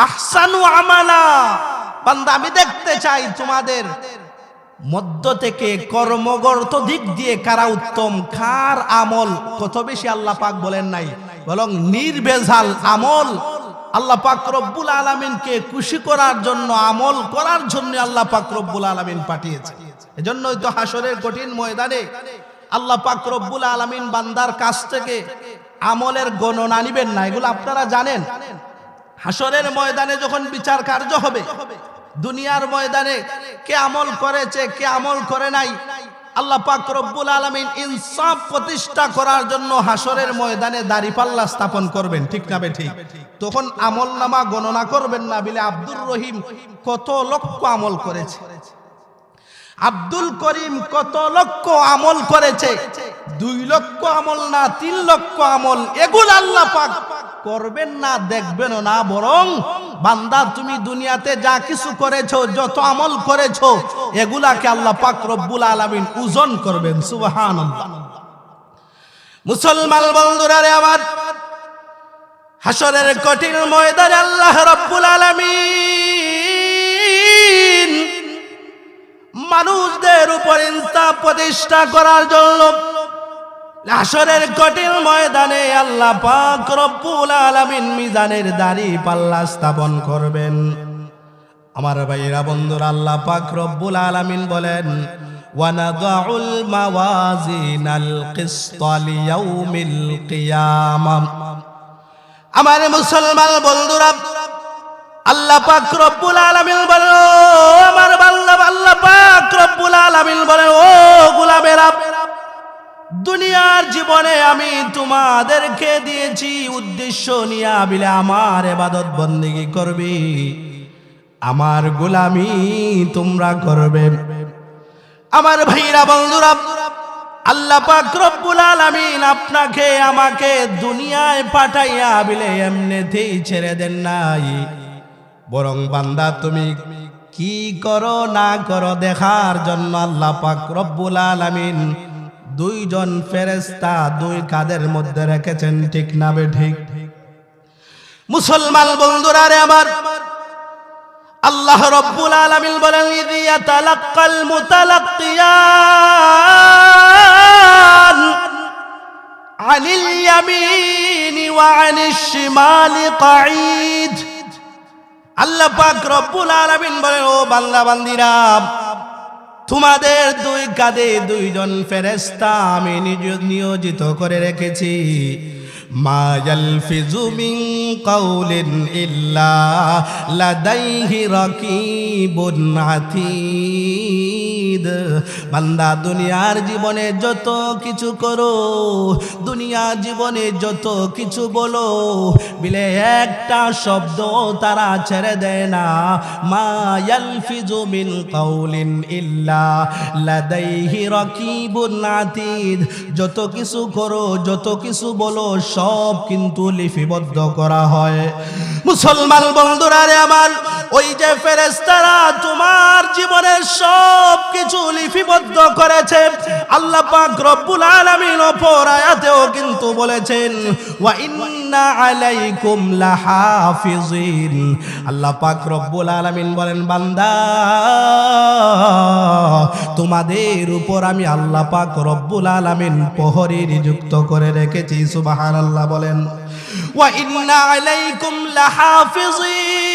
আহসানু আমালা। বান্দা আমি দেখতে চাই তোমাদের মধ্য থেকে কর্মগত দিক দিয়ে কারা উত্তম, কার আমল কত বেশি। আল্লাহ পাক বলেন নাই, বরং নির্ভেজাল আমল আল্লাহ পাক রব্বুল আলামিনকে খুশি করার জন্য, আমল করার জন্য আল্লাহ পাক রব্বুল আলামিন পাঠিয়েছে। এজন্যই তো হাসরের কঠিন ময়দানে আল্লাহ পাক রব্বুল আলামিন বান্দার কাছ থেকে আমলের গণনা নিবেন না, এগুলো আপনারা জানেন। হাসরের ময়দানে যখন বিচার কার্য হবে, দুনিয়ার ময়দানে কে আমল করেছে, কে আমল করে নাই, আল্লাহ পাক রব্বুল আলামিন ইনসাফ প্রতিষ্ঠা করার জন্য হাসরের ময়দানে দাঁড়িপাল্লা স্থাপন করবেন। ঠিক না বেঠিক? তখন আমলনামা গণনা করবেন না, বিলে আব্দুর রহিম কত লক্ষ আমল করেছে, আব্দুল করিম কত লক্ষ আমল করেছে, 2 লক্ষ আমল না 3 লক্ষ আমল, এগুলো আল্লাহ পাক করবেন না, দেখবেন না। বরং বান্দা তুমি দুনিয়াতে যা কিছু করেছো, যত আমল করেছো, এগুলাকে আল্লাহ পাক রব্বুল আলামিন ওজন করবেন। সুবহানাল্লাহ। মুসলমান বন্ধুরা রে আমার, হাসরের কঠিন ময়দানে আল্লাহ রব্বুল আলামিন মানুষদের উপর ইনসাফ প্রতিষ্ঠা করার জন্য হাসরের কঠিন ময়দানে আল্লাহ পাক রব্বুল আলামিন মিজানের দাঁড়িপাল্লা স্থাপন করবেন। আমার ভাইরা বন্ধুরা, আল্লাহ পাক রব্বুল আলামিন বলেন, ওয়ানাদাউল মাওয়াজিনাল কিসতা লিয়াউমিল কিয়ামাহ। আমার মুসলমান বন্ধুরা, আল্লাহ পাক রব্বুল আলামিন বলেন, আমার বান্দা, আল্লাহ পাক রব্বুল আলামিন বলেন, ও গোলামেরা, দুনিয়ার জীবনে আমি তোমাদেরকে দিয়েছি উদ্দেশ্য নিয়ে, বিলে আমার ইবাদত বন্দেগী করবে, আমার গোলামি তোমরা করবে। আমার ভাইরা বন্ধুরা, আল্লাহ পাক রব্বুল আলামিন আপনাকে আমাকে দুনিয়ায় পাঠাইয়া বিলে এমনিতেই ছেড়ে দেন নাই, বরং বান্দা তুমি কি করো না করো দেখার জন্য আল্লাহ পাক রব্বুল আলামিন 2 জন ফেরেশতা 2 কাঁধের মধ্যে রেখেছেন। ঠিক না বেঠিক? মুসলমান বন্ধুরা রে আমার, আল্লাহ রব্বুল আলামিন বলেন, ইযি ইয়াতালাক্কাল মুতালাক্কিয়ান আনিল ইয়ামিনি ওয়া আনিশ শিমালি কাঈদ। আল্লাহ পাক রব্বুল আলামিন বলেন, ও বান্দা বান্দিরা, তোমাদের 2 কাঁধে 2 জন ফেরেশতা আমি নিয়োজিত করে রেখেছি। মা ইয়ালফিজু মিন কাউলিন ইল্লা লাদাইহি রাকিবুন আতীদ। বান্দা দুনিয়ার জীবনে যত কিছু করো, দুনিয়া জীবনে যত কিছু বলো, বিলে একটা শব্দ তারা ছেড়ে দেয় না। মা ইয়ালফিজু মিন কাউলিন ইল্লা লাদাইহি রাকিবুন আতীদ। যত কিছু করো, যত কিছু বলো, সব কিন্তু লিপিবদ্ধ করা হয়। মুসলমান বন্ধুরা রে আমার, ওই যে ফেরেশতারা তোমার জীবনের সব কিছু লিপিবদ্ধ করেছে। আল্লাহ পাক রব্বুল আলামিন অপর আয়াতেও কিন্তু বলেছেন, ওয়া ইন্না আলাইকুম লাহাফিজিন। আল্লাহ পাক রব্বুল আলামিন বলেন, বান্দা তোমাদের উপর আমি আল্লাহ পাক রব্বুল আলামিন প্রহরী নিযুক্ত করে রেখেছি। সুবহানাল্লাহ বলেন, ওয়া ইন্না আলাইকুম লাহাফিজিন।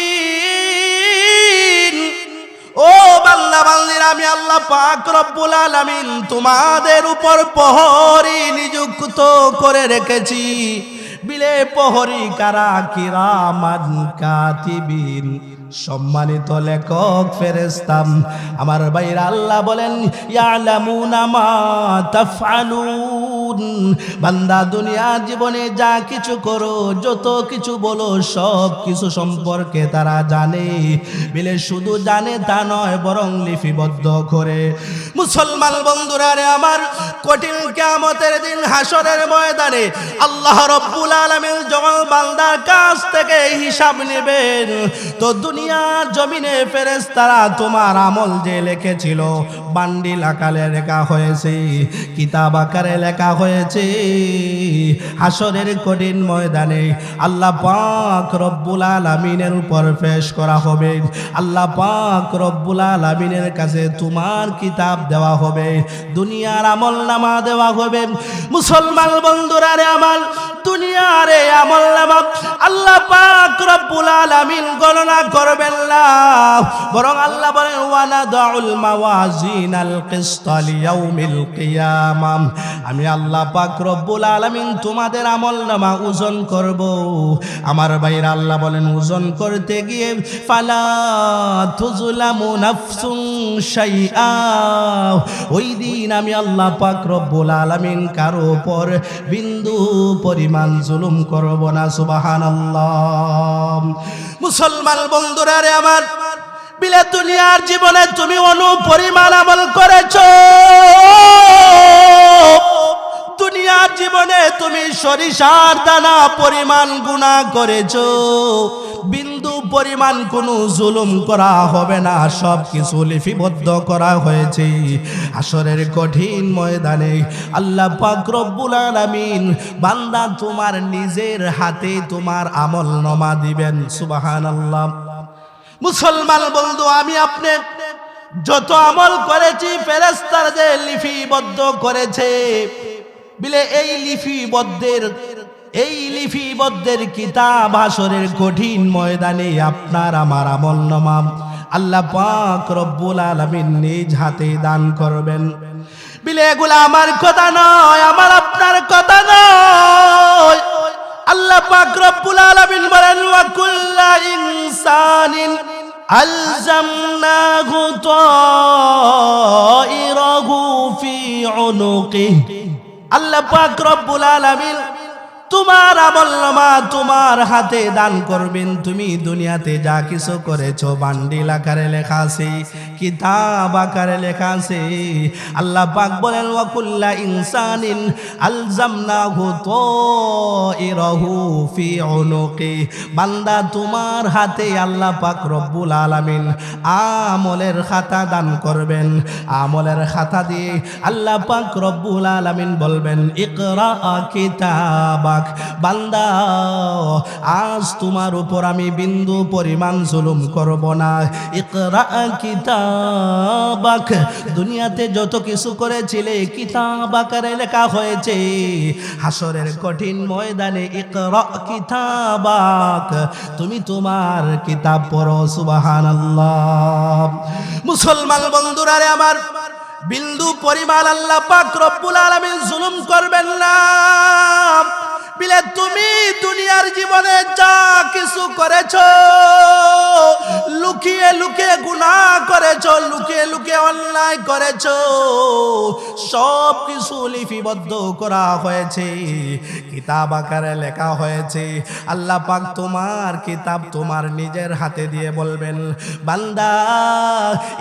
ও বান্দা বান্দিরা, আমি আল্লাহ পাক রব্বুল আলামিন তোমাদের উপর প্রহরী নিযুক্ত করে রেখেছি। বিলে প্রহরী কারা? কিরামান কাতিবিন, সম্মানিত লেখক ফেরেশতা। আমার ভাইরা, আল্লাহ বলেন, ইয়ালামুনা মা তাফআলুন। বান্দা দুনিয়ার জীবনে যা কিছু করো, যত কিছু বলো, সব কিছু সম্পর্কে তারা জানে। বিলে শুধু জানে তা নয়, বরং লিপিবদ্ধ করে। মুসলমান বন্ধুরা রে আমার, কঠিন কিয়ামতের দিন হাসরের ময়দানে আল্লাহ রব্বুল আলামিন যখন বান্দার কাছ থেকে হিসাব নেবেন, তো দুনিয়ার জমিনে ফেরেশতারা তোমার আমল যে লিখেছিল বান্ডিল আকারে লেখা হয়েছে, কিতাব আকারে লেখা হয়েছে। হাসরের কঠিন ময়দানে আল্লাহ পাক রব্বুল আলামিনের উপর পেশ করা হবে। আল্লাহ পাক রব্বুল আলামিনের কাছে তোমার কিতাব দেওয়া হবে, দুনিয়ার আমলনামা দেওয়া হবে। মুসলমান বন্ধুরা রে আমার, দুনিয়ার এই আমলনামা আল্লাহ পাক রব্বুল আলামিন গণনা করবেন না, বরং আল্লাহ বলেন, ওয়ানাদাউল মাওয়াজিনাল কিসতা লিয়াউমিল কিয়ামাহ। আমি আল্লাহ পাক রব্বুল আলামিন তোমাদের আমলনামা ওজন করব। আমার ভাইরা, আল্লাহ বলেন, ওজন করতে গিয়ে ফালা তুজলামু নাফসুন শাইআ। ওই দিন আমি আল্লাহ পাক রব্বুল আলামিন কারো উপর বিন্দু পরিমাণ জুলুম করব না। সুবহানাল্লাহ। মুসলমান বন্ধুরা রে আমার, বিলে দুনিয়ার জীবনে তুমি অনুপরিমাণ আমল করেছো, দুনিয়ার জীবনে তুমি সরিষার দানা পরিমাণ গুনাহ করেছো, বিন্দু পরিমাণ কোনো জুলুম করা হবে না, সব কিছু লিপিবদ্ধ করা হয়েছে। হাসরের কঠিন ময়দানে আল্লাহ পাক রব্বুল আলামিন বান্দা তোমার নিজের হাতে তোমার আমলনামা দিবেন। সুবহানাল্লাহ। মুসলমান বন্ধু, আমি আপনি যত আমল করেছি ফেরেশতারা যে লিপিবদ্ধ করেছে, বিলে এই লিপিবদ্ধের কিতাব হাসরের কঠিন ময়দানে আপনার আমার আমলনামা আল্লাহ পাক রব্বুল আলামিন নিজ হাতে দান করবেন। বিলে এগুলা আমার কথা নয়, আমার আপনার কথা নয়। আল্লাহ পাক রব্বুল আলামিন বলেন, ওয়া কুল্লা ইনসানিন আলজামনাহু তাইরাহু ফি উনুকিহি। আল্লাহ পাক রব্বুল আলামিন তোমার আমলনামা তোমার হাতে দান করবেন। তুমি দুনিয়াতে যা কিছু করেছো বান্ডিল আকারে লেখা আছে, কিতাব আকারে লেখা আছে। আল্লাহ পাক বলেন, ওয়া কুল্লা ইনসানিন আলজামনাহু তাইরাহু ফি উনুকি। বান্দা তোমার হাতে আল্লাহ পাক রব্বুল আলামিন আমলের খাতা দান করবেন। আমলের খাতা দিয়ে আল্লাহ পাক রব্বুল আলামিন বলবেন, ইকরা কিতাবাক। বান্দা আজ তোমার উপর আমি বিন্দু পরিমাণ জুলুম করব না। ইকরা কিতাবাক। দুনিয়াতে যত কিছু করেছিলে কিতাব আকারে লেখা হয়েছে। হাসরের কঠিন ময়দানে ইকরা কিতাবাক, তুমি তোমার কিতাব পড়ো। সুবহানাল্লাহ। মুসলমান বন্ধুরা রে আমার, বিন্দু পরিমাণ আল্লাহ পাক রব্বুল আলামিন জুলুম করবেন না। বিলে তুমি দুনিয়ার জীবনে যা কিছু করেছো, লুকিয়ে লুকিয়ে গুনাহ করেছো, লুকিয়ে লুকিয়ে অন্যায় করেছো, সব কিছু লিপিবদ্ধ করা হয়েছে, কিতাব আকারে লেখা হয়েছে। আল্লাহ পাক তোমার কিতাব তোমার নিজের হাতে দিয়ে বলবেন, বান্দা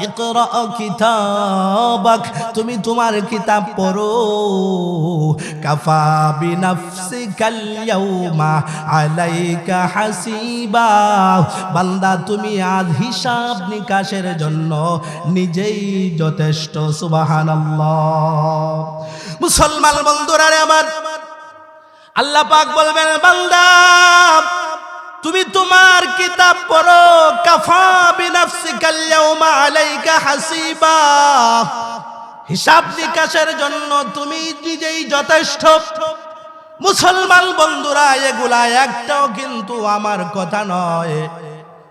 ইকরা কিতাবাক, তুমি তোমার কিতাব পড়ো, কাফা বিনাফসিকাল ইয়াউমা আলাইকা হাসিবা, বান্দা তুমি আজ হিসাব নিকাশের জন্য নিজেই যথেষ্ট। সুবহানাল্লাহ। মুসলমান বন্ধুরা রে আমার, আল্লাহ পাক বলবেন, বান্দা তুমি তোমার কিতাব পড়ো, কাফা বিনাফসিকাল ইয়াউমা আলাইকা হাসিবা, হিসাব নিকাশের জন্য তুমি নিজেই যথেষ্ট। মুসলমান বন্ধুরা, এগুলা একটাও কিন্তু আমার কথা নয়।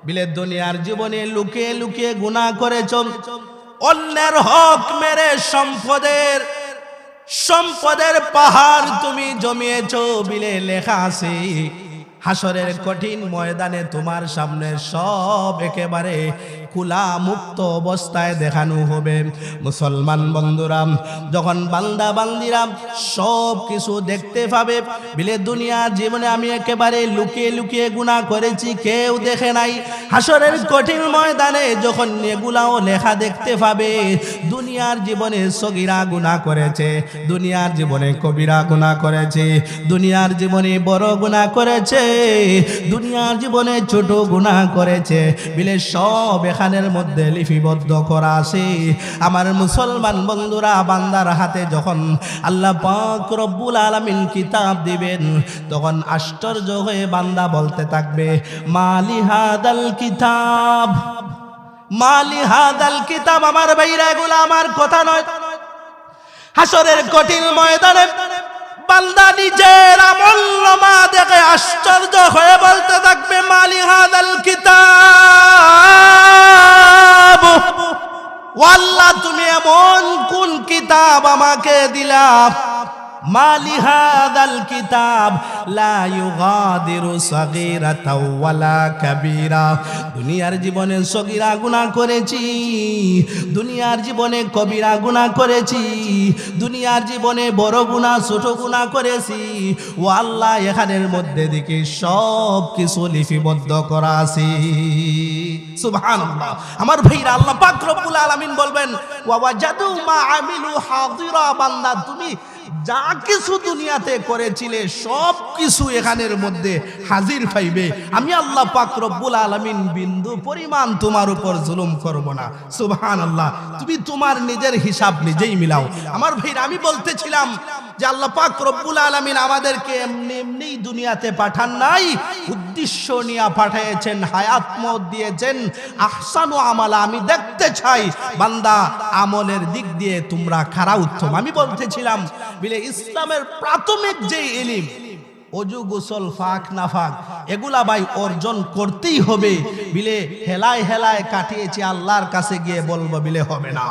বিলে দুনিয়ার জীবনে লুকিয়ে লুকিয়ে গুনাহ করেছ, অন্যের হক মেরে সম্পদের পাহাড় তুমি জমিয়েছ, বিলে লেখা আছে হাসরের কঠিন ময়দানে তোমার সামনে সব একেবারে খোলা মুক্ত অবস্থায় দেখানো হবে। মুসলমান বন্ধুরা, যখন বান্দা বান্দিরা সব কিছু দেখতে পাবে, বিলে দুনিয়ার জীবনে আমি একেবারে লুকিয়ে লুকিয়ে গুনাহ করেছি, কেউ দেখে নাই, হাসরের কঠিন ময়দানে যখন এগুলাও লেখা দেখতে পাবে, দুনিয়ার জীবনে সগীরা গুনাহ করেছে, দুনিয়ার জীবনে কবিরা গুনাহ করেছে, দুনিয়ার জীবনে বড় গুনাহ করেছে, দুনিয়ার জীবনে ছোট গুনাহ করেছে, বিলে সব এখানের মধ্যে লিপিবদ্ধ করা আছে। আমার মুসলমান বন্ধুরা, বান্দার হাতে যখন আল্লাহ পাক রব্বুল আলামিন কিতাব দিবেন, তখন আশ্চর্য হয়ে বান্দা বলতে থাকবে, মালি হাদাল কিতাব, মালি হাদাল কিতাব। আমার ভাইরা, এগুলো আমার কথা নয়। হাসরের কঠিন ময়দানে বান্দা নিজের আমলনামা দেখে আশ্চর্য হয়ে বলতে থাকবে, মালি হাদাল কিতাব, ও আল্লাহ তুমি এমন কোন কিতাব আমাকে দিলা, মালি হাদাল কিতাব লা ইউগাদিরু সাগীরাতাও ওয়ালা কাবীরা। দুনিয়ার জীবনে সগীরা গুনাহ করেছি, দুনিয়ার জীবনে কবিরা গুনাহ করেছি, দুনিয়ার জীবনে বড় গুনাহ ছোট গুনাহ করেছি, ও আল্লাহ এখানের মধ্যে দেখি সব কিছু লিপিবদ্ধ করা আছে। সুবহানাল্লাহ। আমার ভাইরা, আল্লাহ পাক রব্বুল আলামিন বলবেন, ওয়া ওয়াজাদু মা আমিলু হাদিরা, বান্দা তুমি যা কিছু দুনিয়াতে করেছিলে সব কিছু এখানের মধ্যে হাজির পাইবে। আমি আল্লাহ পাক রব্বুল আলামিন বিন্দু পরিমাণ তোমার উপর জুলুম করব না। সুবহানাল্লাহ। তুমি তোমার নিজের হিসাব নিজেই মিলাও। আমার ভাইরা, আমি বলতেছিলাম যে আল্লাহ পাক রব্বুল আলামিন আমাদেরকে এমনি এমনি দুনিয়াতে পাঠান নাই, উদ্দেশ্য নিয়ে পাঠিয়েছেন, হায়াত মত দিয়েছেন আহসানু আমালা। আমি দেখতে চাই বান্দা আমলের দিক দিয়ে তোমরা খারা উত্তম। আমি বলতেছিলাম বিলে ইসলামের প্রাথমিক যে ইলম, অজু গোসল ফাক নাফাক, এগুলা ভাই অর্জন করতেই হবে। বিলে হেলায় হেলায় কাটিয়েছি আল্লাহর কাছে গিয়ে বলবো বিলে হবে না।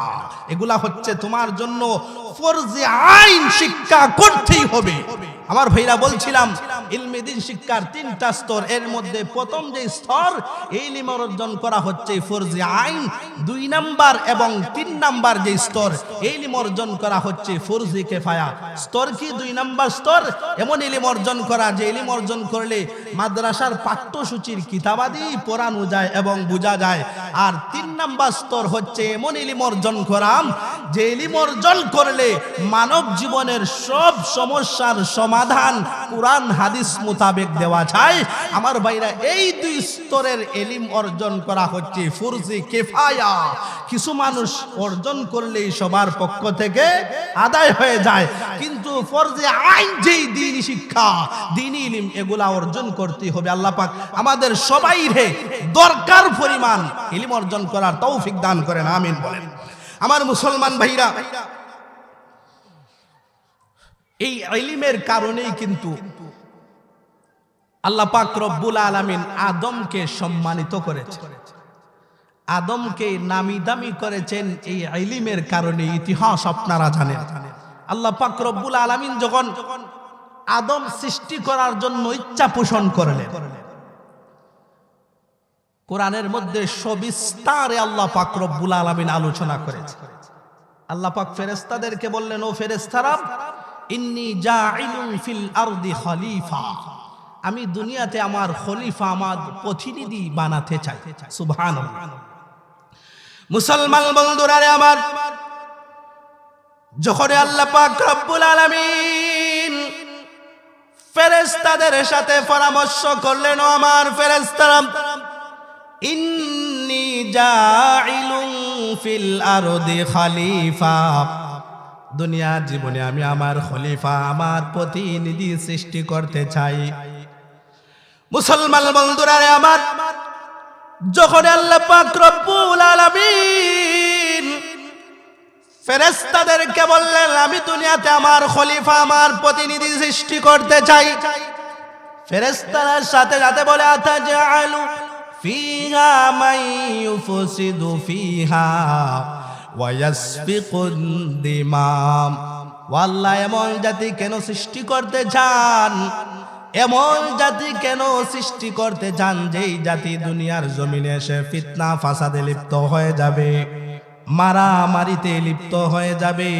এগুলা হচ্ছে তোমার জন্য ফরজে আইন, শিক্ষা করতেই হবে। আমার ভাইরা, বলছিলাম ইলমে দ্বীন শিক্ষার তিনটা স্তর, এর মধ্যে প্রথম যে স্তর ইলম অর্জন করা হচ্ছে ফরজে আইন, 2 নাম্বার এবং 3 নাম্বার যে স্তর ইলম অর্জন করা হচ্ছে ফরজে কিফায়া। স্তর কি 2 নাম্বার স্তর? এমন ইলম অর্জন করা যে ইলম অর্জন করলে মাদ্রাসার পাঠ্যসূচির কিতাবাদি পড়ানো যায় এবং বোঝা যায়। আর 3 নাম্বার স্তর হচ্ছে এমন ইলম অর্জন করা যে ইলম অর্জন করলে মানব জীবনের সব সমস্যার সমাধান কুরআন হাদিস মোতাবেক দেওয়া যায়। আমার ভাইরা, এই 2 স্তরের ইলম অর্জন করা হচ্ছে ফরজে কিফায়া। কিছু মানুষ অর্জন করলেই সবার পক্ষ থেকে আদায় হয়ে যায়, কিন্তু ফরজে আইন যেই দ্বীনি শিক্ষা, দ্বীনি ইলম, এগুলা অর্জন করতে হবে। আল্লাহ পাক আমাদের সবাইরে দরকার পরিমাণ ইলম অর্জন করার তৌফিক দান করেন, আমিন বলেন। আমার মুসলমান ভাইরা, এই ইলমের কারণেই কিন্তু আল্লাহ পাক রব্বুল আলামিন আদমকে সম্মানিত করেছেন, আদমকে নামি দামি করেছেন এই ইলমের কারণে। ইতিহাস আপনারা জানেন, আল্লাহ পাক রব্বুল আলামিন যখন আদম সৃষ্টি করার জন্য ইচ্ছা পোষণ করলেন, কোরআনের মধ্যে সবিস্তারে আল্লাহ পাক রব্বুল আলামিন আলোচনা করেছে। আল্লাহ পাক ফেরেশতাদেরকে বললেন, ও ফেরেশতারা, ইন্নী জাইলুন ফিল আরদি খলিফা, আমি দুনিয়াতে আমার খলিফা, আমার প্রতিনিধি বানাতে চাই। সুবহানাল্লাহ। মুসলমান বন্ধুরা রে আমার, যখন আল্লাহ পাক রব্বুল আলামিন ফেরেশতাদের সাথে পরামর্শ করলেন, ও আমার ফেরেশতারা, ইন্নী জাইলুন ফিল আরদি খলিফা, দুনিয়ার জীবনে আমি আমার খলিফা, আমার প্রতিনিধি সৃষ্টি করতে চাই। মুসলমান বন্ধুরা রে আমার, যখন আল্লাহ পাক রব্বুল আলামিন ফেরেশতাদেরকে বললেন, আমি দুনিয়াতে আমার খলিফা, আমার প্রতিনিধি সৃষ্টি করতে চাই, ফেরেশতারা সাথে সাথে বলে, আতাজআলু ফিহা মান ইউফসিদু ফিহা ওয়া ইয়াসফিকুদ দিমাম, আল্লাহ এমন জাতি কেন সৃষ্টি করতে চান, এমন জাতি কেন সৃষ্টি করতে চান যেই জাতি দুনিয়ার জমিনে এসে ফিতনা ফাসাদে লিপ্ত হয়ে যাবে, মারামারিতে লিপ্ত হয়ে যাবে,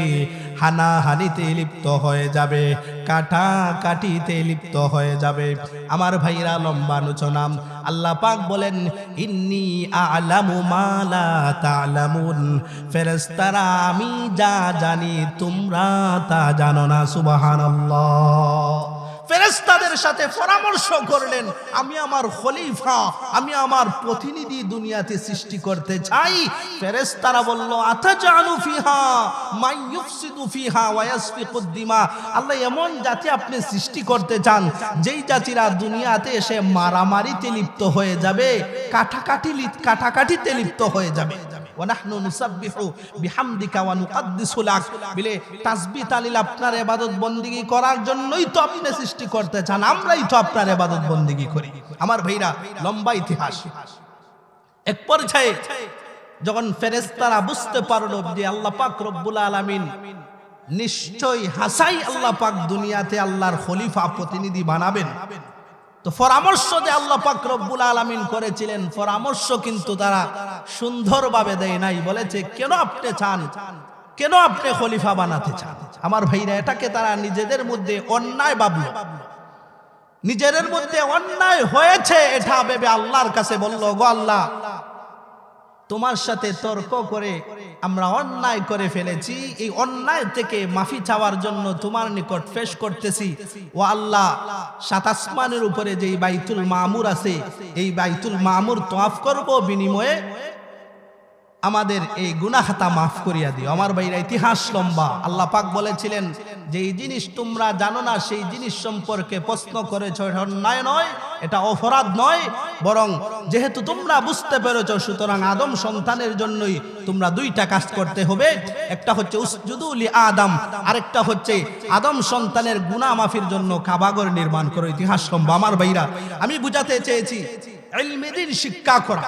হানাহানিতে লিপ্ত হয়ে যাবে, কাটাকাটিতে লিপ্ত হয়ে যাবে। আমার ভাইরা, লম্বা আলোচনা। আল্লাহ পাক বলেন, ইন্নী আ'লামু মা লা তা'লামুন, ফেরেশতারা আমি যা জানি তোমরা তা জানো না। সুবহানাল্লাহ। ফেরেশতাদের সাথে পরামর্শ করলেন, আমি আমার খলিফা, আমি আমার প্রতিনিধি দুনিয়াতে সৃষ্টি করতে চাই। ফেরেশতারা বলল, আতাজআলু ফিহা মান ইউফসিদু ফিহা ওয়া ইয়াসফিকুদ দিমা, আল্লাহ এমন জাতি আপনি সৃষ্টি করতে চান যেই জাতিরা দুনিয়াতে এসে মারামারিতে লিপ্ত হয়ে যাবে, কাটাকাটিতে লিপ্ত হয়ে যাবে। ওয়ানাহনু নুসাব্বিহু বিহামদিকা ওয়া নুকাদ্দিসু লাক, বলে তাসবিহ তাহলিল আপনার ইবাদত বندگی করার জন্যই তো আপনি সৃষ্টি করতে চান, আমরাই তো আপনার ইবাদত বندگی করি। আমার ভাইরা, লম্বা ইতিহাস। এক পর্যায়ে যখন ফেরেশতারা বুঝতে পারলো যে আল্লাহ পাক রব্বুল আলামিন নিশ্চয়ই হাসাই আল্লাহ পাক দুনিয়াতে আল্লাহর খলিফা, প্রতিনিধি বানাবেন, তো পরামর্শ যে আল্লাহ পাক রব্বুল আলামিন করেছিলেন, পরামর্শ কিন্তু তারা সুন্দরভাবে দেয় নাই। বলেছে, কেন আপনি চান, কেন আপনি খলিফা বানাতে চান? আমার ভাইরা, এটাকে তারা নিজেদের মধ্যে অন্যায় ভাবল, নিজেদের মধ্যে অন্যায় হয়েছে এটা ভেবে আল্লাহর কাছে বলল, গো আল্লাহ, তোমার সাথে তর্ক করে আমরা অন্যায় করে ফেলেছি, এই অন্যায় থেকে মাফি চাওয়ার জন্য তোমার নিকট পেশ করতেছি। ও আল্লাহ, সাত আসমানের উপরে যেই বাইতুল মামুর আছে, এই বাইতুল মামুর তওয়াফ করব, বিনিময়ে আমাদের এই গুনাহ খাতা মাফ করিয়া দিও। আমার ভাইরা, ইতিহাস লম্বা। আল্লাহ পাক বলেছিলেন যে এই জিনিস তোমরা জানো না, সেই জিনিস সম্পর্কে প্রশ্ন করেছো, এটা অন্যায় নয়, এটা অপরাধ নয়, বরং যেহেতু তোমরা বুঝতে পেরেছো, সুতরাং আদম সন্তানের জন্যই তোমরা দুইটা কাজ করতে হবে। একটা হচ্ছে উসজুদু লি আদম, আরেকটা হচ্ছে আদম সন্তানের গুনাহ মাফির জন্য কাবাঘর নির্মাণ করো। ইতিহাস লম্বা। আমার ভাইরা, আমি বুঝাতে চেয়েছি ইলমে দ্বীন শিক্ষা করা,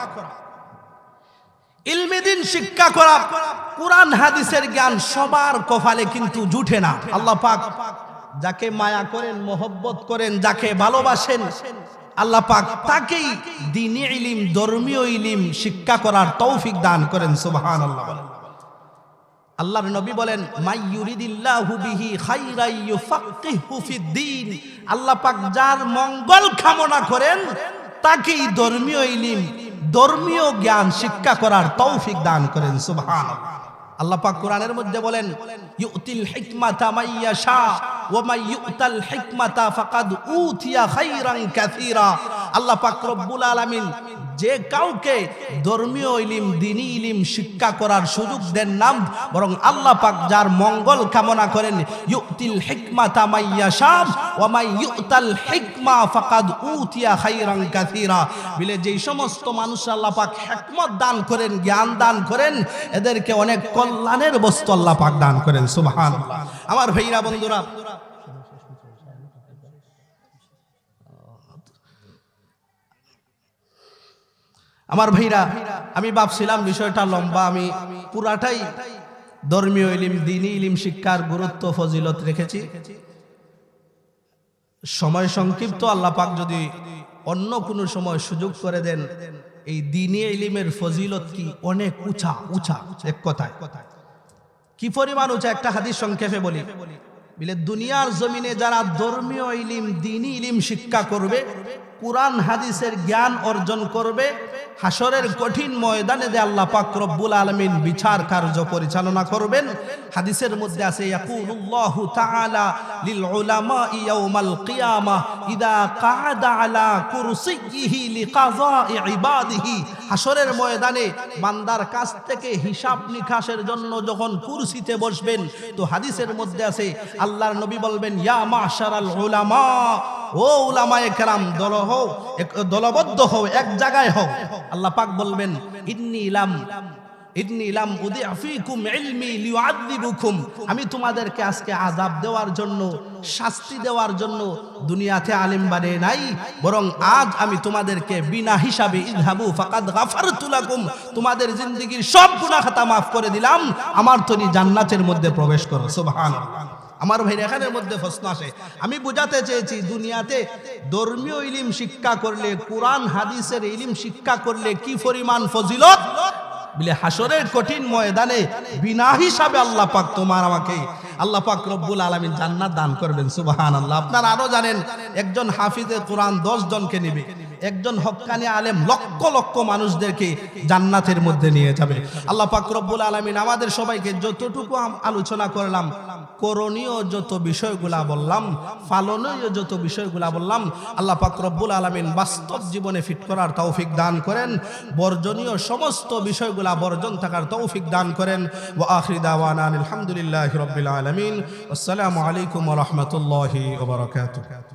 ইলমে দ্বীন শিক্ষা করা, কুরআন হাদিসের জ্ঞান সবার কপালে কিন্তু জুটে না। আল্লাহ পাক যাকে মায়া করেন, মোহব্বত করেন, যাকে ভালোবাসেন, আল্লাহ পাক তাকেই দ্বীনি ইলম, ধর্মীয় ইলম শিক্ষা করার তৌফিক দান করেন। সুবহানাল্লাহ। আল্লাহর নবী বলেন, মাই ইউরিদিল্লাহু বিহি খাইরান ইউফাক্কিহু ফিদ্দীন, আল্লাহ পাক যার মঙ্গল কামনা করেন তাকেই ধর্মীয় ইলম, ধর্মীয় জ্ঞান শিক্ষা করার তৌফিক দান করেন। সুবহানাল্লাহ। আল্লাহ পাক কোরআনের মধ্যে বলেন, ইউতিল হিকমাতা মাইয়াশা ওয়া মান ইউতাল হিকমাতা ফাকাদ উতিয়া খাইরান কাসীরা। আল্লাহ পাক রব্বুল আলামিন যে কাউকে ধর্মীয় ইলম, দ্বীনি ইলম শিক্ষা করার সুযোগ দেন না, বরং আল্লাহ পাক যার মঙ্গল কামনা করেন, ইউতিল হিকমাতা মাইয়াশা ওয়া মান ইউতাল হিকমা ফাকাদ উতিয়া খাইরান কাসীরা, বলে যেই সমস্ত মানুষ আল্লাহ পাক হিকমত দান করেন, জ্ঞান দান করেন, এদেরকে অনেক কল্যাণের বস্তু আল্লাহ পাক দান করেন। সুবহানাল্লাহ। আমার ভাইরা, বন্ধুরা, আমার ভাইরা, আমি ভাবছিলাম বিষয়টা লম্বা, আমি পুরাটাই ধর্মীয় ইলম, দ্বীনি ইলম শিক্ষার গুরুত্ব ফজিলত রেখেছি। সময় সংক্ষিপ্ত, আল্লাহ পাক যদি অন্য কোনো সময় সুযোগ করে দেন। এই দ্বীনি ইলমের ফজিলত কি অনেক উঁচা এক কথায়। কি পরিমাণ উঁচা, একটা হাদিস সংক্ষেপে বলি। বলে দুনিয়ার জমিনে যারা ধর্মীয় ইলম, দ্বীনি ইলম শিক্ষা করবে, কুরআন হাদিসের জ্ঞান অর্জন করবে, হাসরের কঠিন ময়দানে যে আল্লাহ পাক রব্বুল আলামিন বিচার কার্য পরিচালনা করবেন। হাদিসের মধ্যে আছে ইয়াকুলুল্লাহু তাআলা লিল উলামাই ইয়াউমাল কিয়ামাহ ইদা কাআদা আলা কুরসিয়িহি লিকাযাই ইবাদিহি। হাসরের ময়দানে বান্দার কাছ থেকে হিসাব নিকাশের জন্য যখন কুরসিতে বসবেন, তো হাদিসের মধ্যে আছে আল্লাহর নবী বলবেন, ইয়া মাশারাল উলামা, ও উলামায়ে কেরাম, দলবদ্ধ হও, এক জায়গায় হও। আল্লাহ পাক বলবেন, ইন্নী লাম উদিআ ফীকুম ইলমি লিউআযিবুকুম, আমি তোমাদেরকে আজকে আযাব দেওয়ার জন্য, শাস্তি দেওয়ার জন্য দুনিয়াতে আলেম বানিয়ে নাই, বরং আজ আমি তোমাদেরকে বিনা হিসাবে ইযহাবু ফাকাদ গাফারতু লাকুম, তোমাদের জিন্দেগীর সব গুনাহ খাতা মাফ করে দিলাম, আমার তনি জান্নাতের মধ্যে প্রবেশ করো। সুবহানাল্লাহ। আমার ভাই, এখানের মধ্যে প্রশ্ন আসে, আমি বুঝাতে চেয়েছি দুনিয়াতে ধর্মীয় ইলম শিক্ষা করলে, কুরআন হাদিসের ইলম শিক্ষা করলে কি পরিমাণ ফজিলত, বলে হাসরের কঠিন ময়দানে বিনা হিসাবে আল্লাহ পাক তোমার আমাকে, আল্লাহ পাক রব্বুল আলামিন জান্নাত দান করবেন। সুবহানাল্লাহ। আপনারা আরো জানেন, একজন হাফিজে কুরআন 10 জনকে নেবে, একজন হক্কানি আলেম লক্ষ লক্ষ মানুষদেরকে জান্নাতের মধ্যে নিয়ে যাবে। আল্লাহ পাক রব্বুল আলামিন আমাদের সবাইকে যতটুকু আলোচনা করলাম, করণীয় যত বিষয়গুলা বললাম, পালনীয় যত বিষয়গুলা বললাম, আল্লাহ পাক রব্বুল আলামিন বাস্তব জীবনে ফিট করার তৌফিক দান করেন, বর্জনীয় সমস্ত বিষয়গুলা বর্জন থাকার তৌফিক দান করেন। ওয়া আখির দাওয়ানা আলহামদুলিল্লাহি রাব্বিল আলামিন। আসসালামু আলাইকুম ওয়া রাহমাতুল্লাহি ওয়া বারাকাতুহু।